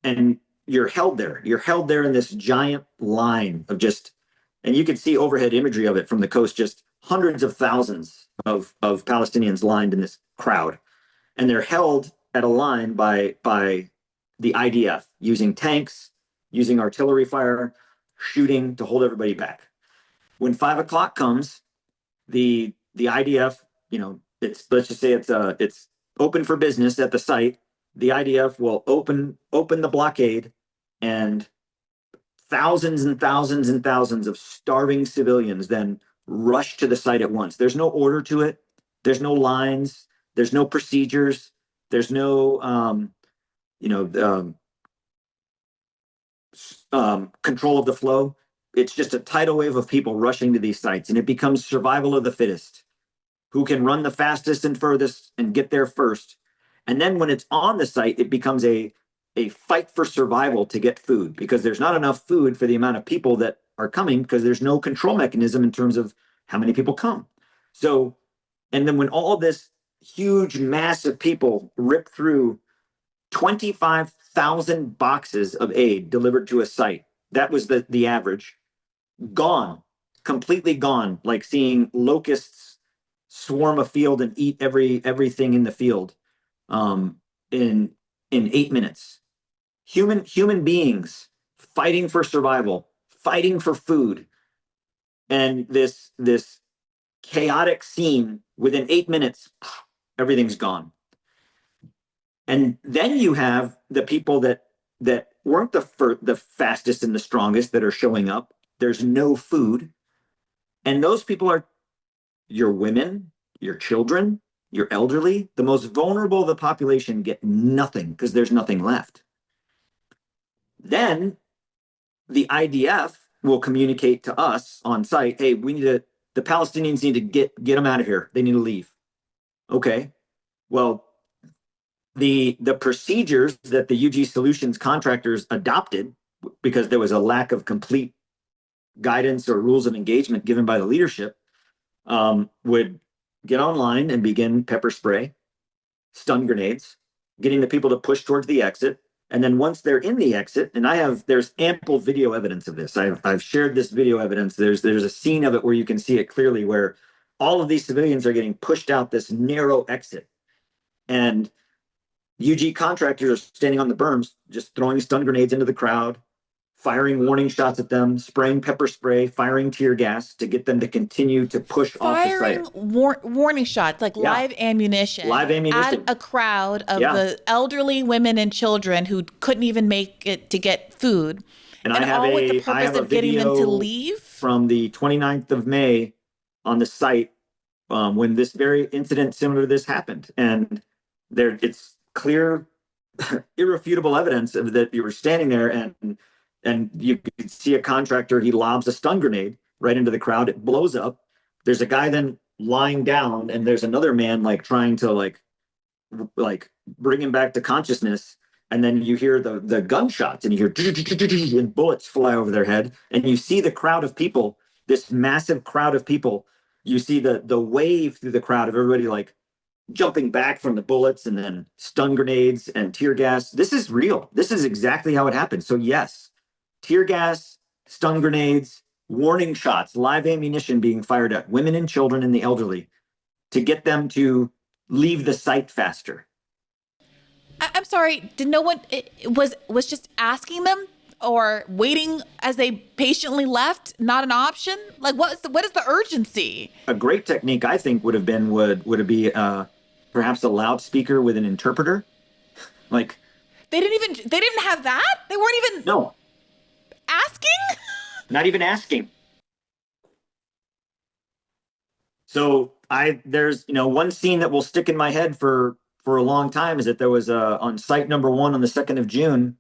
And you're held there. You're held there in this giant line of and you can see overhead imagery of it from the coast, just hundreds of thousands of Palestinians lined in this crowd. And they're held at a line by the IDF, using tanks, using artillery fire, shooting to hold everybody back. When 5 o'clock comes, the IDF, let's just say it's open for business at the site. The IDF will open the blockade, and thousands and thousands and thousands of starving civilians then rush to the site at once. There's no order to it. There's no lines. There's no procedures. There's no control of the flow. It's just a tidal wave of people rushing to these sites, and it becomes survival of the fittest. Who can run the fastest and furthest and get there first? And then when it's on the site, it becomes a fight for survival to get food, because there's not enough food for the amount of people that are coming, because there's no control mechanism in terms of how many people come. So, and then when all this huge mass of people rip through 25,000 boxes of aid delivered to a site, that was the average, gone, completely gone, like seeing locusts swarm a field and eat everything in the field. In 8 minutes, human beings fighting for survival, fighting for food, and this chaotic scene. Within 8 minutes, everything's gone. And then you have the people that weren't the fastest and the strongest that are showing up. There's no food, and those people are your women, your children, your elderly. The most vulnerable of the population get nothing, because there's nothing left. Then the IDF will communicate to us on site, hey, the Palestinians need to get them out of here. They need to leave. Okay. Well, the procedures that the UG Solutions contractors adopted, because there was a lack of complete guidance or rules of engagement given by the leadership, would get online and begin pepper spray, stun grenades, getting the people to push towards the exit. And then once they're in the exit, and there's ample video evidence of this. I've shared this video evidence. There's a scene of it where you can see it clearly, where all of these civilians are getting pushed out this narrow exit. And UG contractors are standing on the berms, just throwing stun grenades into the crowd, firing warning shots at them, spraying pepper spray, firing tear gas to get them to continue to push off the site. Firing warning shots, like live ammunition. Live ammunition. At a crowd of the elderly women and children who couldn't even make it to get food. And all with the purpose of getting them to leave? from the 29th of May on the site when this very incident similar to this happened. And it's clear, irrefutable evidence of that you were standing there and you could see a contractor, he lobs a stun grenade right into the crowd. It blows up. There's a guy then lying down, and there's another man like trying to like bring him back to consciousness. And then you hear the gunshots, and you hear and bullets fly over their head, and you see the crowd of people, this massive crowd of people. You see the wave through the crowd of everybody like jumping back from the bullets, and then stun grenades and tear gas. This is real. This is exactly how it happened. So yes, tear gas, stun grenades, warning shots, live ammunition being fired at women and children and the elderly to get them to leave the site faster. I'm sorry, did no one was just asking them or waiting as they patiently left not an option? Like what is the urgency? A great technique, I think, would it be perhaps a loudspeaker with an interpreter? Like they didn't even have that? They weren't even no asking? Not even asking. So there's one scene that will stick in my head for a long time is that there was on site number 1 on the 2nd of June.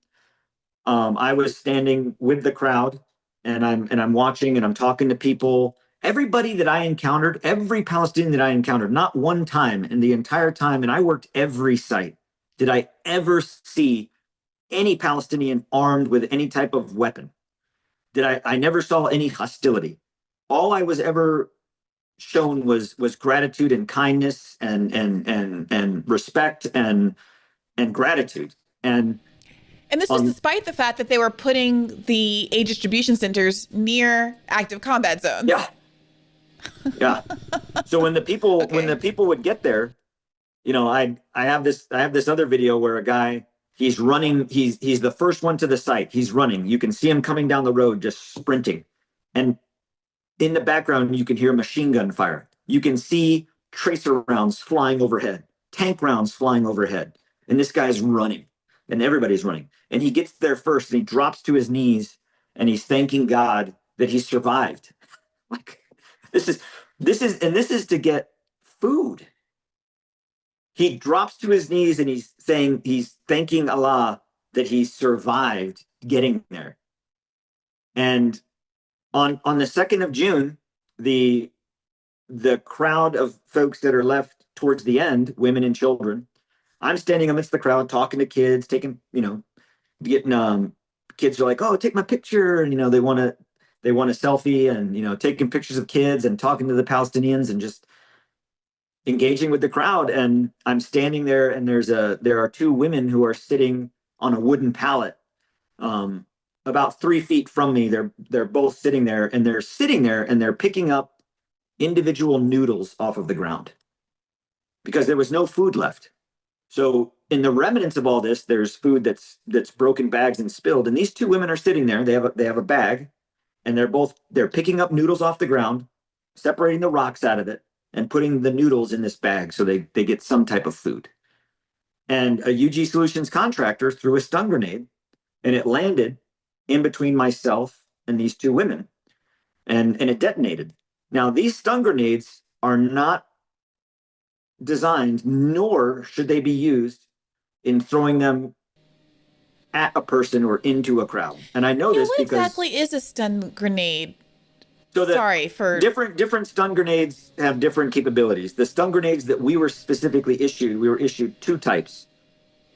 I was standing with the crowd, and I'm watching and I'm talking to people. Everybody that I encountered, every Palestinian that I encountered, not one time in the entire time, and I worked every site, did I ever see any Palestinian armed with any type of weapon. I never saw any hostility. All I was ever shown was gratitude and kindness and respect and gratitude. And this was despite the fact that they were putting the aid distribution centers near active combat zones. Yeah. So when the people would get there, I have this other video where a guy, he's running, he's the first one to the site. He's running. You can see him coming down the road just sprinting. And in the background, you can hear machine gun fire. You can see tracer rounds flying overhead, tank rounds flying overhead. And this guy's running, and everybody's running. And he gets there first, and he drops to his knees, and he's thanking God that he survived. Like this is to get food. He drops to his knees, and he's thanking Allah that he survived getting there. And on the 2nd of June, the crowd of folks that are left towards the end, women and children, I'm standing amidst the crowd talking to kids, getting kids are like, oh, take my picture, and they want a selfie, and taking pictures of kids and talking to the Palestinians and just engaging with the crowd. And I'm standing there, and there are 2 women who are sitting on a wooden pallet about 3 feet from me. They're both sitting there, and they're picking up individual noodles off of the ground because there was no food left. So in the remnants of all this, there's food that's broken bags and spilled. And these 2 women are sitting there. They have a bag, and they're picking up noodles off the ground, separating the rocks out of it, and putting the noodles in this bag so they get some type of food. And a UG Solutions contractor threw a stun grenade, and it landed in between myself and these 2 women, and it detonated. Now, these stun grenades are not designed, nor should they be used in throwing them at a person or into a crowd. And I know this what because exactly is a stun grenade? So Sorry for different stun grenades have different capabilities. The stun grenades that we were issued 2 types.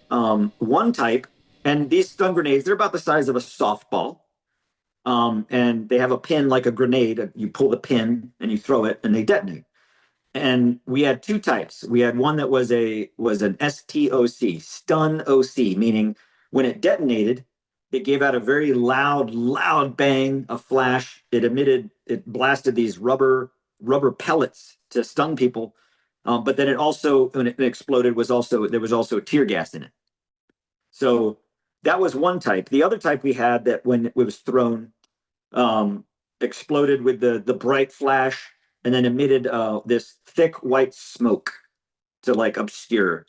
One type, and these stun grenades, they're about the size of a softball. And they have a pin like a grenade. You pull the pin and you throw it, and they detonate. And we had 2 types. We had one that was an STOC, stun OC, meaning when it detonated, it gave out a very loud bang, a flash. It blasted these rubber pellets to stun people. But then it also, when it exploded, there was also tear gas in it. So that was one type. The other type we had that when it was thrown, exploded with the bright flash and then emitted this thick white smoke to like obscure.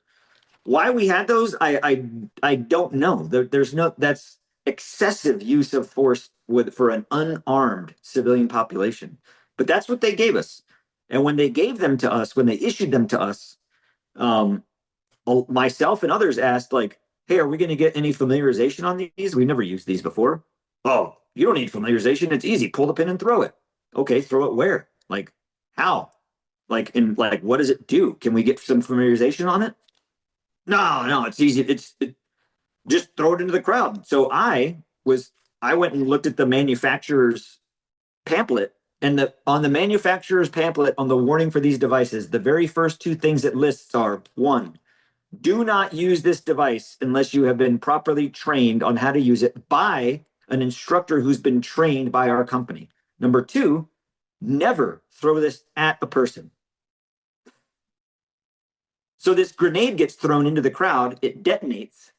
Why we had those, I don't know. excessive use of force for an unarmed civilian population. But that's what they gave us. And when they gave them to us, when they issued them to us, um, myself and others asked, like, hey, are we going to get any familiarization on these? We never used these before. Oh, you don't need familiarization. It's easy. Pull the pin and throw it. Okay, throw it where? Like, how? Like, what does it do? Can we get some familiarization on it? No, it's easy. Just throw it into the crowd. So I went and looked at the manufacturer's pamphlet, and on the manufacturer's pamphlet on the warning for these devices, the very first two things it lists are: one, do not use this device unless you have been properly trained on how to use it by an instructor who's been trained by our company. Number two, never throw this at a person. So this grenade gets thrown into the crowd, it detonates,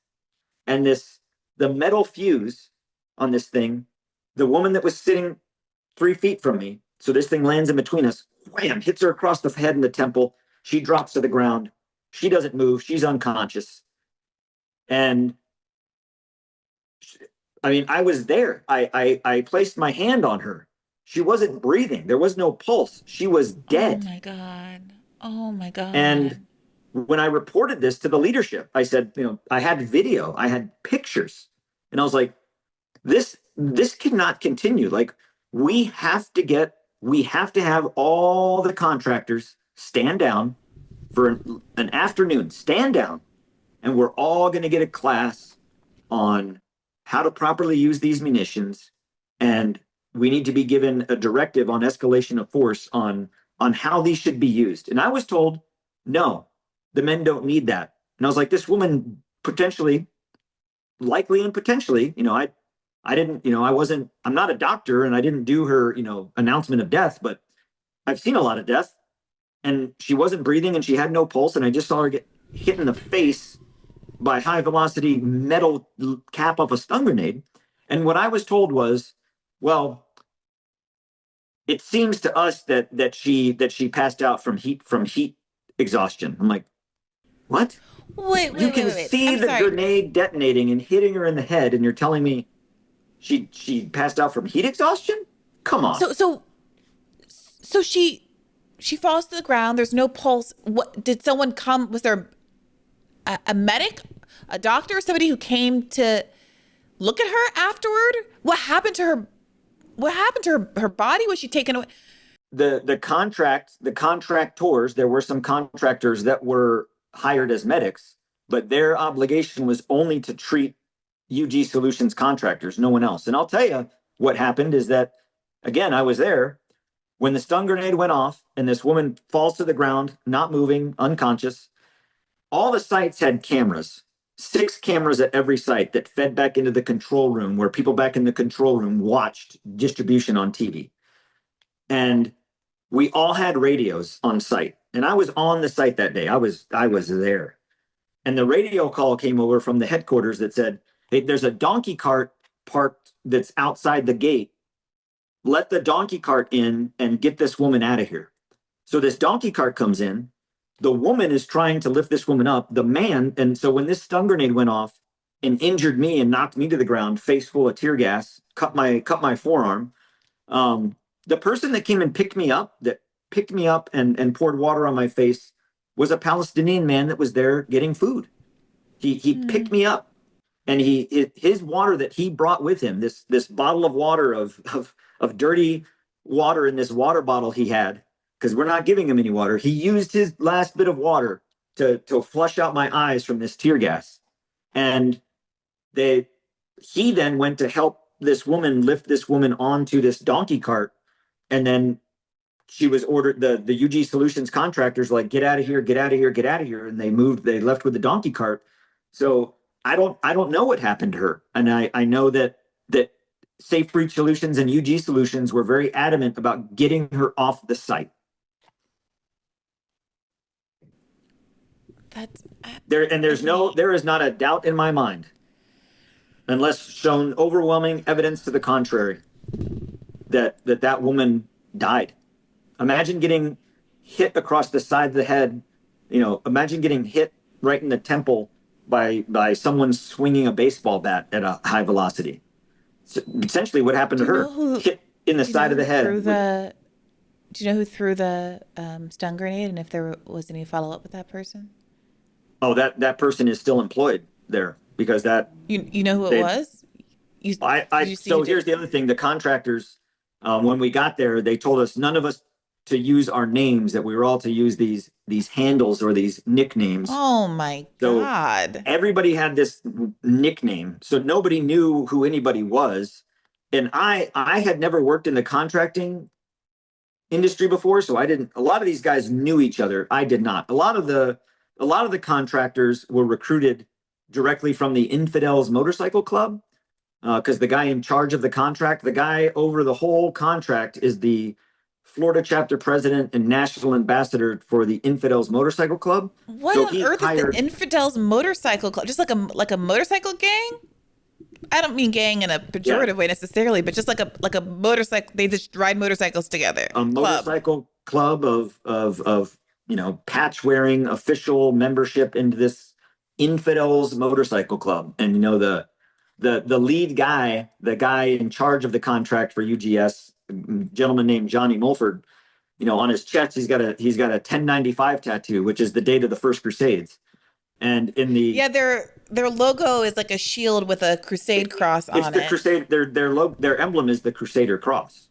and the metal fuse on this thing, the woman that was sitting 3 feet from me, so this thing lands in between us, wham, hits her across the head and the temple. She drops to the ground. She doesn't move. She's unconscious. And I mean, I was there. I placed my hand on her. She wasn't breathing. There was no pulse. She was dead. Oh my God. Oh my God. And when I reported this to the leadership, I said, I had video, I had pictures, and I was like, this cannot continue. Like, we have to have all the contractors stand down for an afternoon, stand down, and we're all going to get a class on how to properly use these munitions, and we need to be given a directive on escalation of force on how these should be used. And I was told, no, the men don't need that. And I was like, this woman potentially, likely and potentially, I didn't, I'm not a doctor and I didn't do her, announcement of death, but I've seen a lot of death, and she wasn't breathing and she had no pulse. And I just saw her get hit in the face by high velocity metal cap of a stun grenade. And what I was told was, well, it seems to us that she passed out from heat exhaustion. I'm like, what? Wait. You can see I'm the sorry. grenade detonating and hitting her in the head, and you're telling me she passed out from heat exhaustion? Come on. So she falls to the ground. There's no pulse. What did someone come? Was there a medic, a doctor, somebody who came to look at her afterward? What happened to her? What happened to her body? Was she taken away? The contractors, there were some contractors that were hired as medics, but their obligation was only to treat UG Solutions contractors, no one else. And I'll tell you what happened is that, again, I was there when the stun grenade went off and this woman falls to the ground, not moving, unconscious. All the sites had cameras, 6 cameras at every site that fed back into the control room, where people back in the control room watched distribution on TV. And we all had radios on site. And I was on the site that day. I was there. And the radio call came over from the headquarters that said, hey, there's a donkey cart parked that's outside the gate. Let the donkey cart in and get this woman out of here. So this donkey cart comes in. The woman is trying to lift this woman up. The man, and so when this stun grenade went off and injured me and knocked me to the ground, face full of tear gas, cut my forearm. The person that came and picked me up and poured water on my face was a Palestinian man that was there getting food. He picked me up, and his water that he brought with him, this bottle of water of dirty water in this water bottle he had, because we're not giving him any water. He used his last bit of water to flush out my eyes from this tear gas. And he then went to help this woman lift this woman onto this donkey cart. And then she was ordered, the UG Solutions contractors, like, get out of here, get out of here, get out of here. And they left with the donkey cart. So I don't know what happened to her. And I know that Safe Breach Solutions and UG Solutions were very adamant about getting her off the site. There is not a doubt in my mind, unless shown overwhelming evidence to the contrary, that woman died. Imagine getting hit across the side of the head. Imagine getting hit right in the temple by someone swinging a baseball bat at a high velocity. So essentially, what happened Do to you know her? who? Hit in the Do you know side of who the threw head. the? Do you know who threw the stun grenade, and if there was any follow up with that person? Oh, that person is still employed there because that You know who it they was? You did I you see who so did? here's the other thing. The contractors, when we got there, they told us none of us to use our names, that we were all to use these handles or these nicknames. Oh my So God. everybody had this nickname, so nobody knew who anybody was. And I had never worked in the contracting industry before, so I didn't. A lot of these guys knew each other. I did not. A lot of the contractors were recruited directly from the Infidels Motorcycle Club, because the guy in charge of the contract, the guy over the whole contract, is the Florida chapter president and national ambassador for the Infidels Motorcycle Club. So What on he earth is the hired. Infidels Motorcycle Club? Just like a motorcycle gang? I don't mean gang in a Yeah, pejorative way necessarily, but just like a motorcycle. They just ride motorcycles together. a Club. motorcycle club of patch wearing official membership into this Infidels Motorcycle Club. And the lead guy, the guy in charge of the contract for UGS, gentleman named Johnny Mulford, on his chest he's got a 1095 tattoo, which is the date of the First Crusades. And in the Yeah, their logo is like a shield with a crusade cross it's on the it. crusade, their emblem is the Crusader cross.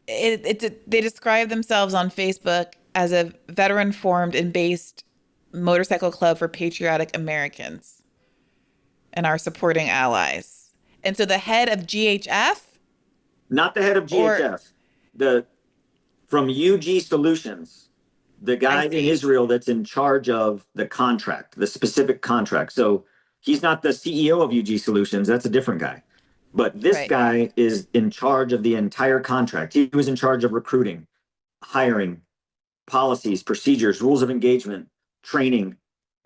They describe themselves on Facebook as a veteran formed and based motorcycle club for patriotic Americans and our supporting allies. And so the head of GHF Not the head of or GHF, the from UG Solutions, the I guy in see. Israel that's in charge of the contract, the specific contract. So he's not the CEO of UG Solutions, that's a different guy. But this Right. guy is in charge of the entire contract. He was in charge of recruiting, hiring, policies, procedures, rules of engagement, training,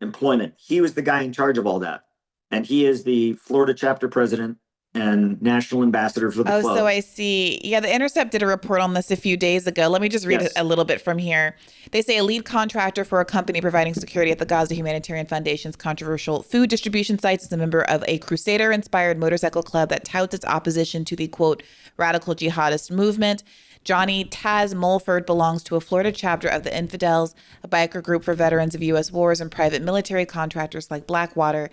employment. He was the guy in charge of all that. And he is the Florida chapter president and national ambassador for the Oh, so club. I see. Yeah, The Intercept did a report on this a few days ago. Let me just read Yes. a little bit from here. They say a lead contractor for a company providing security at the Gaza Humanitarian Foundation's controversial food distribution sites is a member of a Crusader-inspired motorcycle club that touts its opposition to the, quote, radical jihadist movement. Johnny Taz Mulford belongs to a Florida chapter of the Infidels, a biker group for veterans of U.S. wars and private military contractors like Blackwater.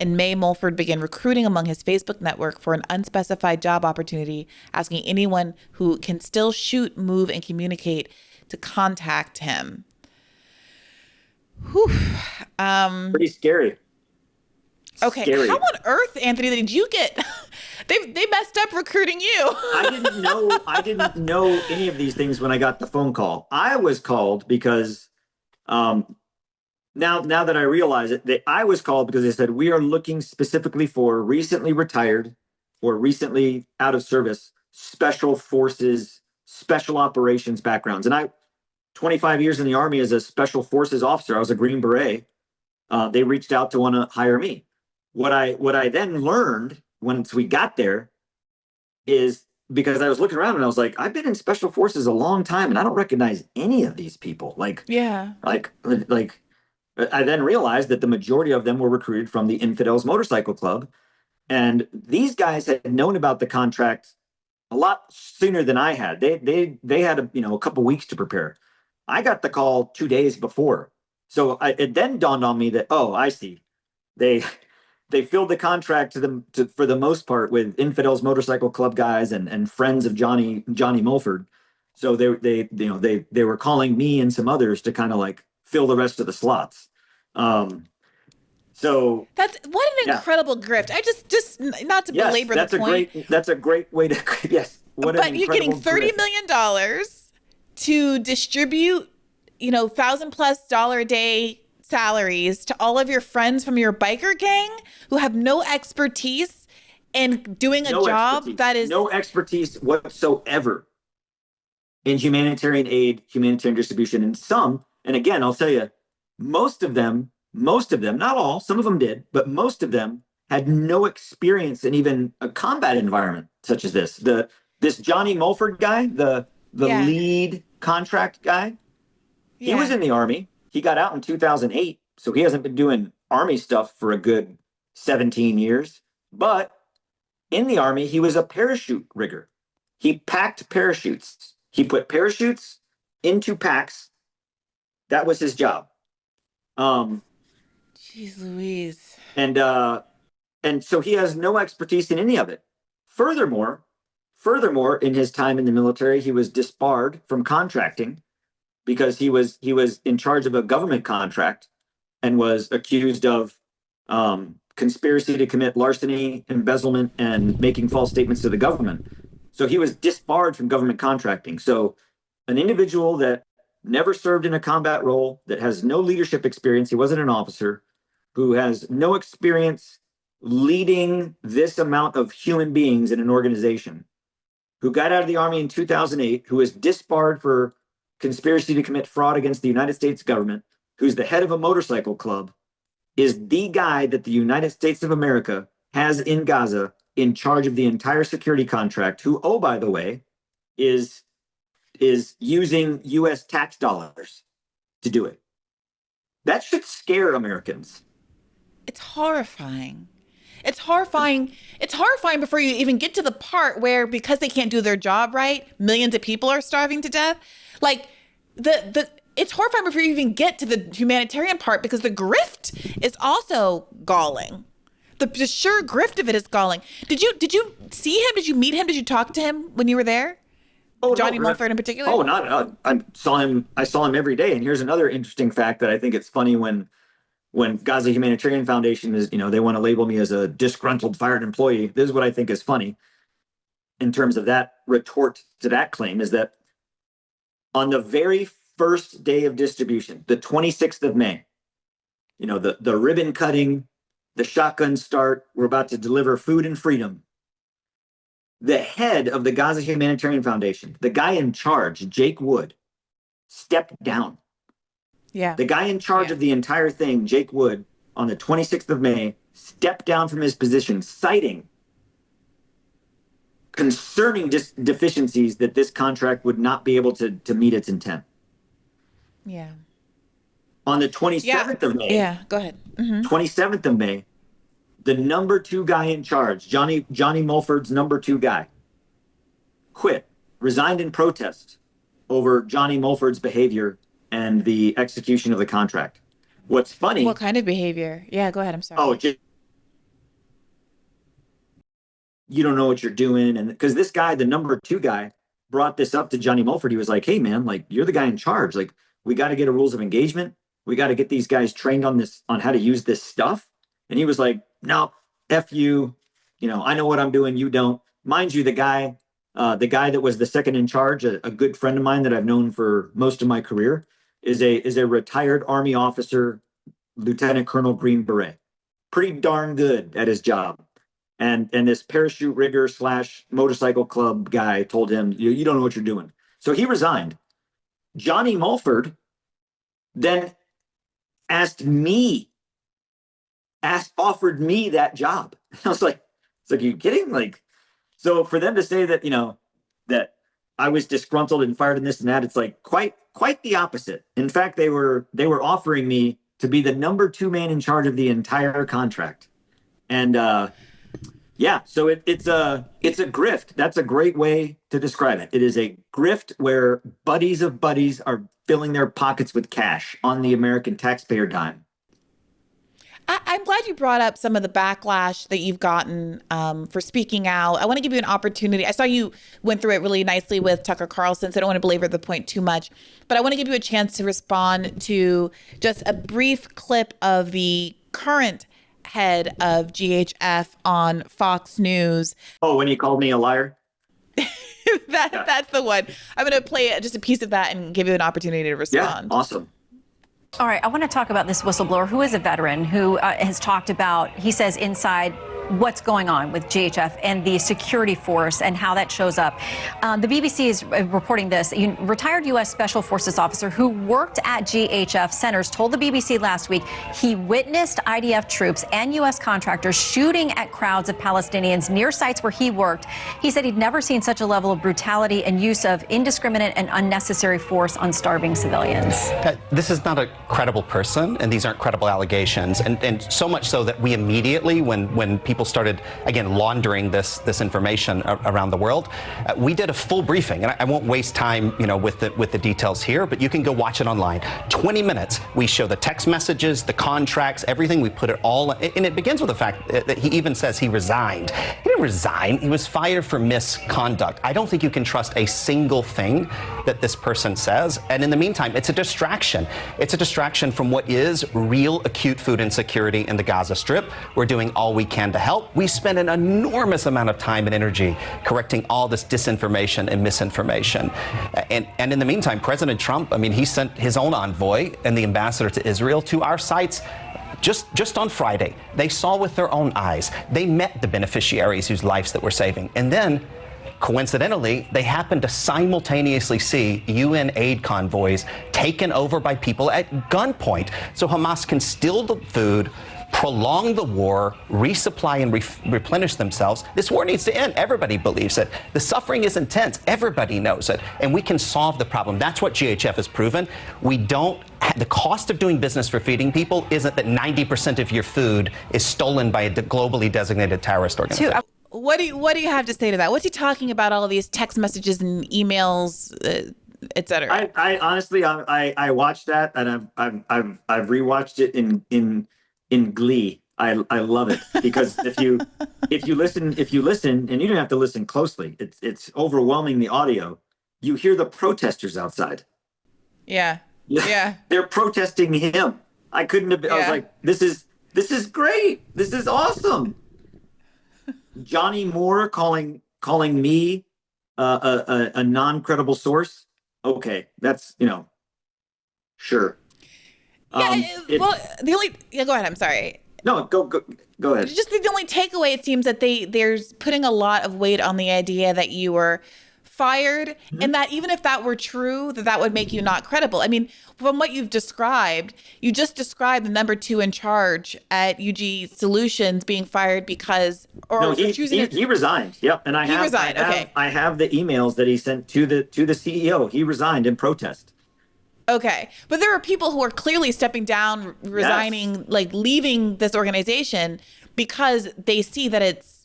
In May, Mulford began recruiting among his Facebook network for an unspecified job opportunity, asking anyone who can still shoot, move, and communicate to contact him. Whew. Pretty scary. Okay, Scary. how on earth, Anthony, did you get? They messed up recruiting you. I didn't know any of these things when I got the phone call. I was called because now that I realize it, that I was called because they said we are looking specifically for recently retired or recently out of service special forces, special operations backgrounds. And 25 years in the Army as a special forces officer, I was a Green Beret. They reached out to want to hire me. What I then learned once we got there is, because I was looking around and I was like, I've been in special forces a long time and I don't recognize any of these people. Yeah. Like I then realized that the majority of them were recruited from the Infidels Motorcycle Club. And these guys had known about the contract a lot sooner than I had. They had a couple weeks to prepare. I got the call 2 days before. So it then dawned on me that, oh, I see. They they filled the contract for the most part with Infidels Motorcycle Club guys and friends of Johnny Mulford. So they were calling me and some others to kind of like fill the rest of the slots. Um, so That's what an yeah, incredible grift. I just not to yes, belabor the point, that's a great way to yes. What an but you're getting incredible $30 grift. million to distribute, $1,000+ a day salaries to all of your friends from your biker gang who have no expertise in doing a No job expertise, that is, no expertise whatsoever in humanitarian aid, humanitarian distribution, and again, I'll tell you, most of them, not all, some of them did, but most of them had no experience in even a combat environment such as this. This Johnny Mulford guy, the yeah, lead contract guy, he was yeah. in the Army. He got out in 2008, So he hasn't been doing Army stuff for a good 17 years. But in the Army, he was a parachute rigger. He packed parachutes. He put parachutes into packs. That was his job. Jeez Louise. And so he has no expertise in any of it. Furthermore, in his time in the military, he was disbarred from contracting because he was in charge of a government contract and was accused of conspiracy to commit larceny, embezzlement, and making false statements to the government. So he was disbarred from government contracting. So an individual that never served in a combat role, that has no leadership experience, he wasn't an officer, who has no experience leading this amount of human beings in an organization, who got out of the Army in 2008, who was disbarred for conspiracy to commit fraud against the United States government, who's the head of a motorcycle club, is the guy that the United States of America has in Gaza in charge of the entire security contract, who, oh, by the way, is using US tax dollars to do it. That should scare Americans. It's horrifying. It's horrifying. It's horrifying before you even get to the part where, because they can't do their job right, millions of people are starving to death. Like it's horrifying before you even get to the humanitarian part, because the grift is also galling. The sheer grift of it is galling. Did you see him? Did you meet him? Did you talk to him when you were there? Oh, Johnny no, Mulford in particular? Oh, not. I saw him every day. And here's another interesting fact that I think it's funny when Gaza Humanitarian Foundation is, they want to label me as a disgruntled fired employee. This is what I think is funny in terms of that retort to that claim, is that on the very first day of distribution, the 26th of May, the ribbon cutting, the shotgun start, we're about to deliver food and freedom. The head of the Gaza Humanitarian Foundation, the guy in charge, Jake Wood, stepped down. Yeah. The guy in charge of the entire thing, Jake Wood, on the 26th of May, stepped down from his position, citing concerning deficiencies that this contract would not be able to meet its intent. Yeah. On the 27th of May. Yeah, go ahead. 27th of May, the number 2 guy in charge, Johnny Mulford's number 2 guy, quit, resigned in protest over Johnny Mulford's behavior and the execution of the contract. What's funny? What kind of behavior? Yeah, go ahead. I'm sorry. Oh, you don't know what you're doing. And because this guy, the number 2 guy, brought this up to Johnny Mulford. He was like, hey, man, like, you're the guy in charge. Like, we got to get a rules of engagement. We got to get these guys trained on how to use this stuff. And he was like, no, F you. I know what I'm doing. You don't. Mind you, the guy that was the second in charge, a good friend of mine that I've known for most of my career, is a retired Army officer, Lieutenant Colonel Green Beret. Pretty darn good at his job. And this parachute rigger / motorcycle club guy told him, you don't know what you're doing. So he resigned. Johnny Mulford then offered me that job. I was like, are you kidding? Like, so for them to say that, that I was disgruntled and fired and this and that, it's like quite the opposite. In fact, they were offering me to be the number 2 man in charge of the entire contract. And so it's a grift. That's a great way to describe it. It is a grift where buddies of buddies are filling their pockets with cash on the American taxpayer dime. I'm glad you brought up some of the backlash that you've gotten for speaking out. I want to give you an opportunity. I saw you went through it really nicely with Tucker Carlson, so I don't want to belabor the point too much. But I want to give you a chance to respond to just a brief clip of the current head of GHF on Fox News. Oh, when he called me a liar? That's the one. I'm going to play just a piece of that and give you an opportunity to respond. Yeah, awesome. All right, I want to talk about this whistleblower who is a veteran who has talked about, he says, inside what's going on with GHF and the security force and how that shows up. The BBC is reporting this. A retired U.S. Special Forces officer who worked at GHF centers told the BBC last week he witnessed IDF troops and U.S. contractors shooting at crowds of Palestinians near sites where he worked. He said he'd never seen such a level of brutality and use of indiscriminate and unnecessary force on starving civilians. This is not a credible person, and these aren't credible allegations. And so much so that we immediately, when people started, again, laundering this information around the world, we did a full briefing. And I won't waste time, with the details here, but you can go watch it online. 20 minutes. We show the text messages, the contracts, everything. We put it all, and it begins with the fact that he even says he resigned. He didn't resign. He was fired for misconduct. I don't think you can trust a single thing that this person says. And in the meantime, it's a distraction. It's a distraction from what is real acute food insecurity in the Gaza Strip. We're doing all we can to help. We spend an enormous amount of time and energy correcting all this disinformation and misinformation. And in the meantime, President Trump, he sent his own envoy and the ambassador to Israel to our sites just on Friday. They saw with their own eyes. They met the beneficiaries whose lives that we're saving. And then, coincidentally, they happened to simultaneously see UN aid convoys taken over by people at gunpoint. So Hamas can steal the food, prolong the war, resupply and replenish themselves. This war needs to end. Everybody believes it. The suffering is intense. Everybody knows it. And we can solve the problem. That's what GHF has proven. The cost of doing business for feeding people isn't that 90% of your food is stolen by a globally designated terrorist organization. What do you have to say to that? What's he talking about? All of these text messages and emails, et cetera. I honestly, I watched that, and I've rewatched it in glee. I love it because if you listen, and you don't have to listen closely, it's overwhelming the audio. You hear the protesters outside. Yeah. They're protesting him. I couldn't have. I was like, this is great. This is awesome. Johnny Moore calling me a non-credible source. Okay, that's sure. Go ahead. I'm sorry. No, go ahead. Just the only takeaway, it seems that there's putting a lot of weight on the idea that you were fired, and that even if that were true, that would make you not credible. From what you've described, you just described the number 2 in charge at UG Solutions being fired because, he resigned. Yep, and I have the emails that he sent to the CEO. He resigned in protest. Okay, but there are people who are clearly stepping down, resigning, leaving this organization because they see that it's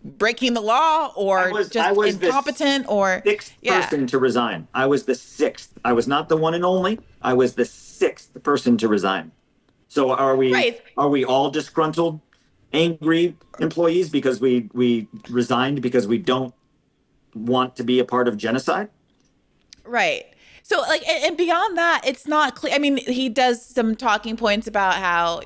breaking the law or incompetent or sixth person to resign. I was the 6th. I was not the one and only. I was the 6th person to resign. So are we all disgruntled, angry employees because we resigned because we don't want to be a part of genocide? Right. So, and beyond that, it's not clear. He does some talking points about how,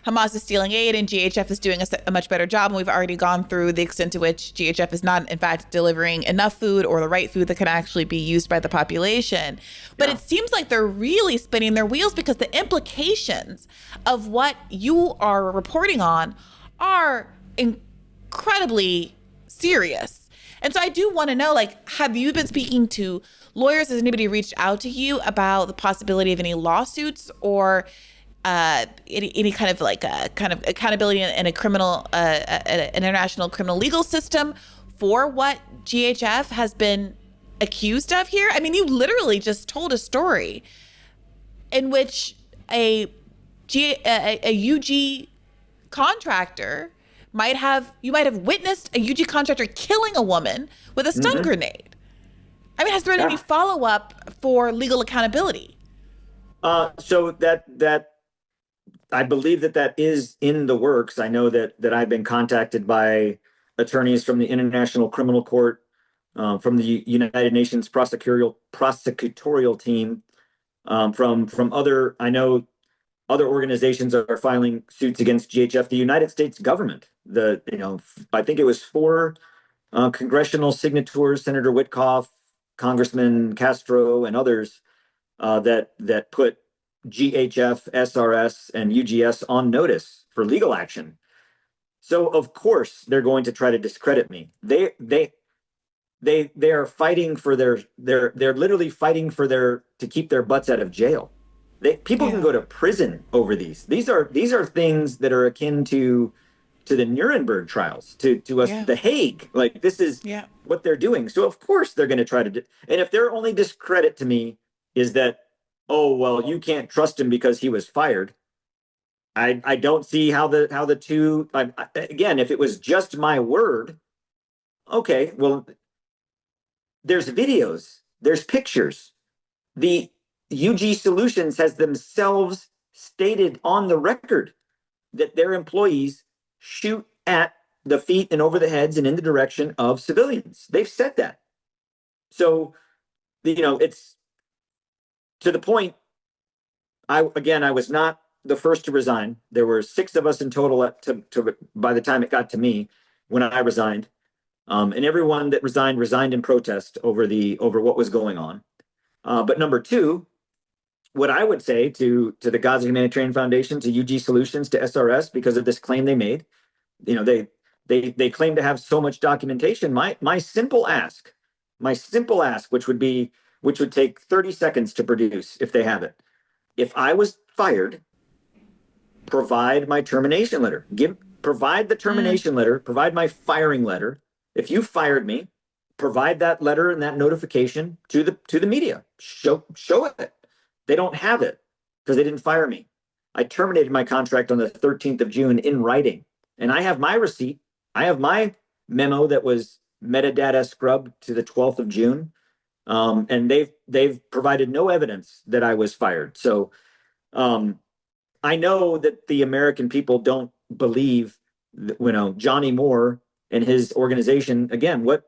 Hamas is stealing aid and GHF is doing a much better job. And we've already gone through the extent to which GHF is not, in fact, delivering enough food or the right food that can actually be used by the population. But it seems like they're really spinning their wheels because the implications of what you are reporting on are incredibly serious. And so I do want to know, have you been speaking to lawyers? Has anybody reached out to you about the possibility of any lawsuits or any kind of accountability in a criminal, an international criminal legal system for what GHF has been accused of here? You literally just told a story in which a UG contractor you might have witnessed a UG contractor killing a woman with a stun grenade. Has there been any follow-up for legal accountability? So that I believe that is in the works. I know that I've been contacted by attorneys from the International Criminal Court, from the United Nations prosecutorial team, from other. I know other organizations are filing suits against GHF. The United States government. I think it was 4 congressional signatories, Senator Witkoff, Congressman Castro, and others that put GHF, SRS, and UGS on notice for legal action. So of course they're going to try to discredit me. They are fighting for they're literally fighting for to keep their butts out of jail. People can go to prison over these. These are things that are akin to the Nuremberg trials, to us, the Hague. Like, this is what they're doing. So of course they're going to try to and if their only discredit to me is that, oh well, you can't trust him because he was fired, I don't see how the two, again, if it was just my word, okay, well, there's videos, there's pictures. The UG Solutions has themselves stated on the record that their employees shoot at the feet and over the heads and in the direction of civilians. They've said that. So, it's to the point. I was not the first to resign. There were 6 of us in total by the time it got to me when I resigned. And everyone that resigned in protest over what was going on. But number 2, what I would say to the Gaza Humanitarian Foundation, to UG Solutions, to SRS, because of this claim they made, they claim to have so much documentation. My simple ask, which would take 30 seconds to produce if they have it. If I was fired, provide my termination letter. Provide the termination letter. Provide my firing letter. If you fired me, provide that letter and that notification to the media. Show it. They don't have it because they didn't fire me. I terminated my contract on the 13th of June in writing, and I have my receipt. I have my memo that was metadata scrubbed to the 12th of June, and they've provided no evidence that I was fired. So I know that the American people don't believe that, Johnny Moore and his organization. Again, what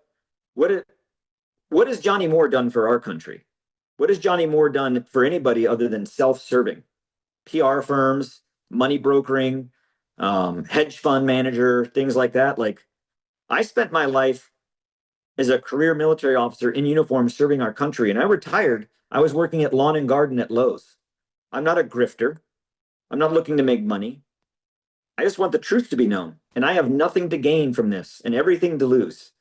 has Johnny Moore done for our country? What has Johnny Moore done for anybody other than self-serving? PR firms, money brokering, hedge fund manager, things like that. Like, I spent my life as a career military officer in uniform serving our country, and I retired. I was working at Lawn and Garden at Lowe's. I'm not a grifter. I'm not looking to make money. I just want the truth to be known, and I have nothing to gain from this and everything to lose.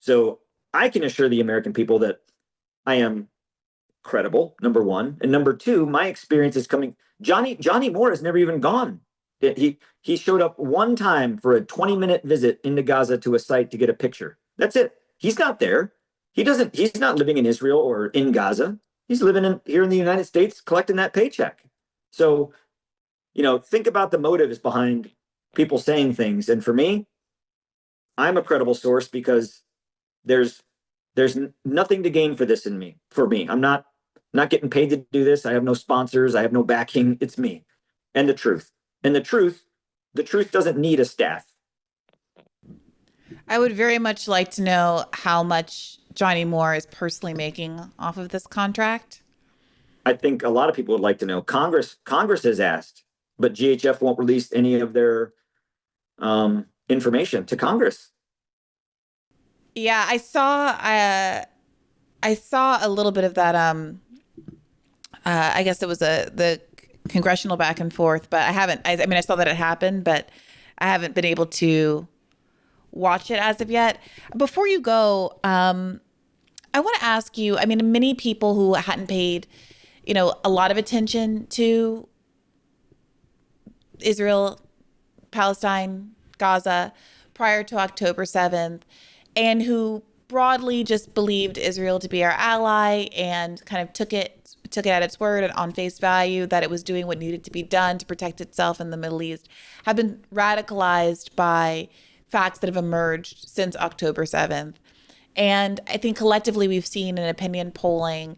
So I can assure the American people that I am credible, number 1, and number 2, my experience is coming. Johnny Moore has never even gone. He showed up one time for a 20-minute visit into Gaza to a site to get a picture. That's it. He's not there. He's not living in Israel or in Gaza. He's living here in the United States collecting that paycheck. So, think about the motives behind people saying things. And for me, I'm a credible source because there's nothing to gain for me. I'm not getting paid to do this. I have no sponsors. I have no backing. It's me and the truth. And the truth doesn't need a staff. I would very much like to know how much Johnny Moore is personally making off of this contract. I think a lot of people would like to know. Congress has asked, but GHF won't release any of their information to Congress. Yeah, I saw a little bit of that. I guess it was the congressional back and forth, but I haven't. I mean, I saw that it happened, but I haven't been able to watch it as of yet. Before you go, I want to ask you. I mean, many people who hadn't paid, a lot of attention to Israel, Palestine, Gaza prior to October 7th, and who broadly just believed Israel to be our ally and kind of took it at its word and on face value that it was doing what needed to be done to protect itself in the Middle East, have been radicalized by facts that have emerged since October 7th. And I think collectively we've seen in opinion polling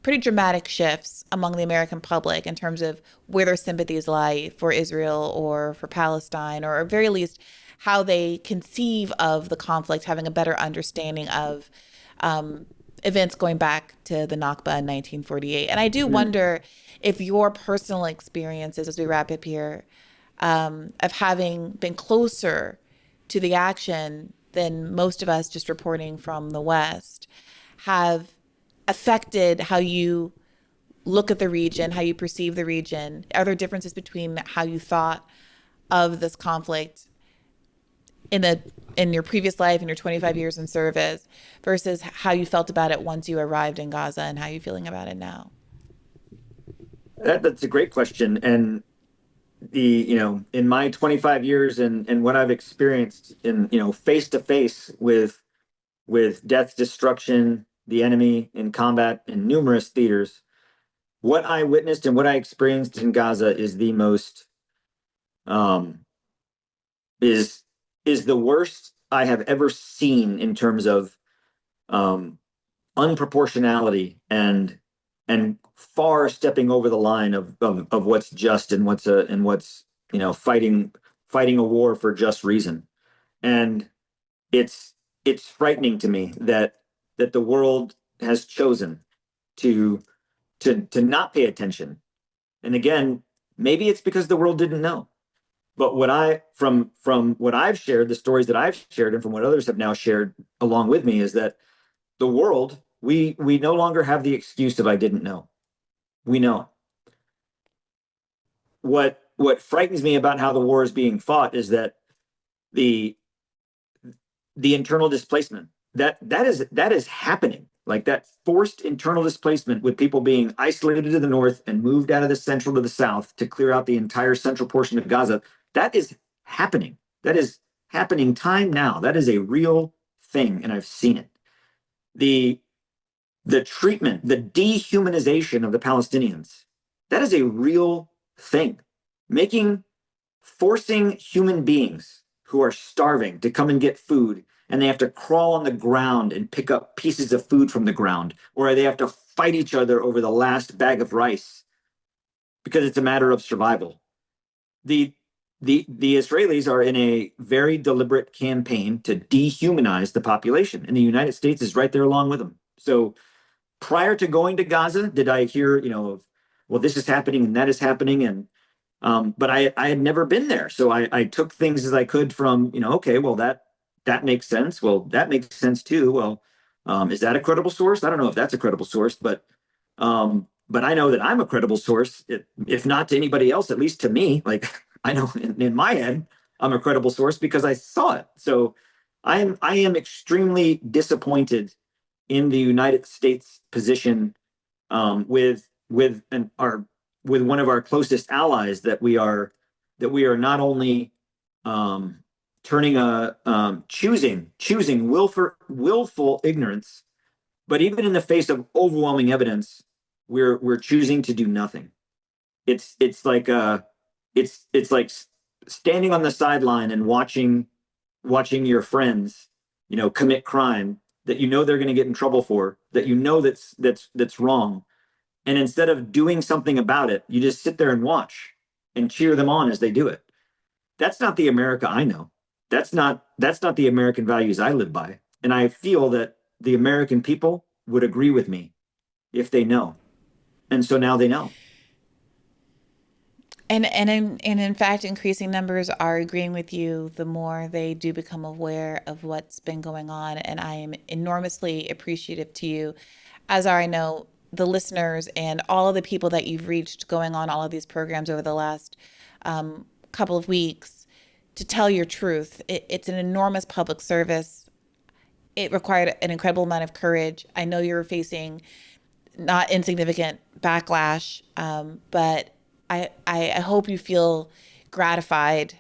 pretty dramatic shifts among the American public in terms of where their sympathies lie for Israel or for Palestine, or at very least how they conceive of the conflict, having a better understanding of events going back to the Nakba in 1948. And I do wonder if your personal experiences, as we wrap up here, of having been closer to the action than most of us just reporting from the West, have affected how you look at the region, how you perceive the region. Are there differences between how you thought of this conflict in your previous life and your 25 years in service versus how you felt about it once you arrived in Gaza and how you feeling about it now? That's a great question. And in my 25 years and what I've experienced in, face to face with death, destruction, the enemy in combat in numerous theaters, what I witnessed and what I experienced in Gaza is the most um is the worst I have ever seen in terms of um unproportionality and far stepping over the line of what's just and what's fighting a war for just reason. And it's frightening to me that the world has chosen to to not pay attention. And again, maybe it's because the world didn't know. But what I from what I've shared, the stories that I've shared, and from what others have now shared along with me, is that the world, we no longer have the excuse of I didn't know. We know. What frightens me about how the war is being fought is that the the internal displacement that is happening, like that forced internal displacement with people being isolated to the north and moved out of the central to the south to clear out the entire central portion of Gaza. That is happening. That is happening time now. That is a real thing, and I've seen it. The the treatment, the dehumanization of the Palestinians, that is a real thing. Making, forcing human beings who are starving to come and get food, and they have to crawl on the ground and pick up pieces of food from the ground, or they have to fight each other over the last bag of rice because it's a matter of survival. The the Israelis are in a very deliberate campaign to dehumanize the population, and the United States is right there along with them. So prior to going to Gaza, did I hear, of, well, this is happening and that is happening, and but I had never been there, so I took things as I could from, okay, well, that makes sense. Well, that makes sense too. Well, is that a credible source? I don't know if that's a credible source, but I know that I'm a credible source, if not to anybody else, at least to me. Like, I know in my head, I'm a credible source because I saw it. So I am extremely disappointed in the United States position, with one of our closest allies, that we are not only turning choosing willful ignorance, but even in the face of overwhelming evidence, we're choosing to do nothing. It's like it's like standing on the sideline and watching your friends, commit crime that they're going to get in trouble for, that that's wrong, and instead of doing something about it, you just sit there and watch and cheer them on as they do it. That's not the America I know. That's not the American values I live by. And I feel that the American people would agree with me if they know. And so now they know. And in fact, increasing numbers are agreeing with you the more they do become aware of what's been going on. And I am enormously appreciative to you, as are, I know, the listeners and all of the people that you've reached going on all of these programs over the last couple of weeks to tell your truth. It's an enormous public service. It required an incredible amount of courage. I know you're facing not insignificant backlash, but I hope you feel gratified,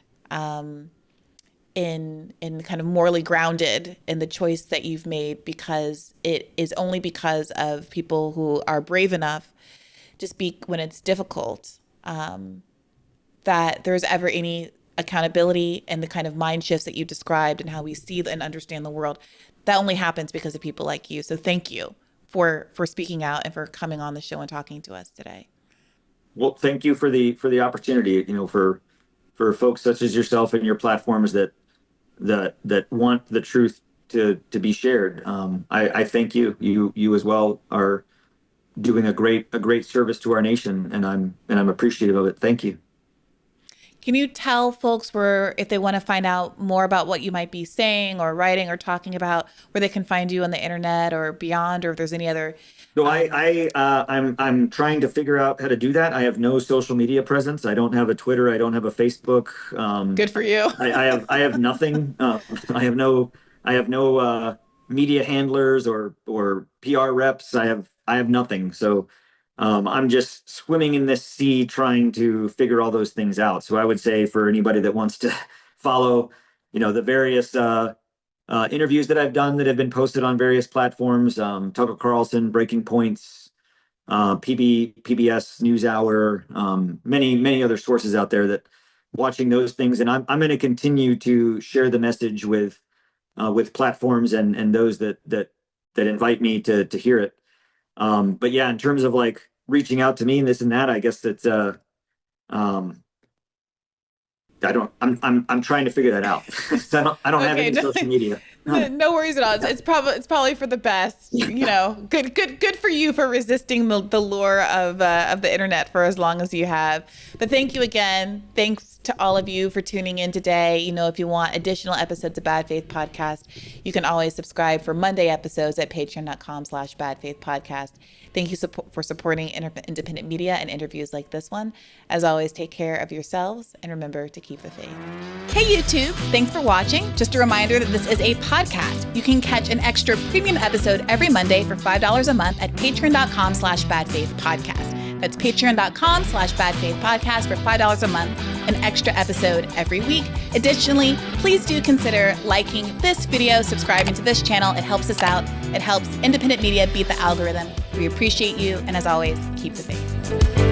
in kind of morally grounded in the choice that you've made, because it is only because of people who are brave enough to speak when it's difficult, that there's ever any accountability, and the kind of mind shifts that you described and how we see and understand the world. That only happens because of people like you. So thank you for speaking out and for coming on the show and talking to us today. Well, thank you for the opportunity, for folks such as yourself and your platforms that want the truth to be shared. I thank you. You as well are doing a great service to our nation, and I'm appreciative of it. Thank you. Can you tell folks where, if they want to find out more about what you might be saying or writing or talking about, where they can find you on the internet or beyond, or if there's any other? So I'm trying to figure out how to do that. I have no social media presence. I don't have a Twitter. I don't have a Facebook. Good for you. I have nothing. I have no media handlers or PR reps. I have nothing. So I'm just swimming in this sea trying to figure all those things out. So I would say for anybody that wants to follow, the various interviews that I've done that have been posted on various platforms, Tucker Carlson, Breaking Points, PBS NewsHour, many other sources out there that watching those things. And I'm going to continue to share the message with platforms and those that invite me to hear it. But yeah, in terms of like reaching out to me and this and that, I guess that's I'm trying to figure that out. I don't have any social media. No worries at all. It's probably for the best. Good for you for resisting the lure of the internet for as long as you have. But thank you again. Thanks to all of you for tuning in today. If you want additional episodes of Bad Faith Podcast, you can always subscribe for Monday episodes at patreon.com/badfaithpodcast. Thank you for supporting independent media and interviews like this one. As always, take care of yourselves and remember to keep the faith. Hey YouTube, thanks for watching. Just a reminder that this is a podcast. You can catch an extra premium episode every Monday for $5 a month at patreon.com/badfaithpodcast. That's patreon.com/badfaithpodcast for $5 a month, an extra episode every week. Additionally, please do consider liking this video, subscribing to this channel. It helps us out. It helps independent media beat the algorithm. We appreciate you. And as always, keep the faith.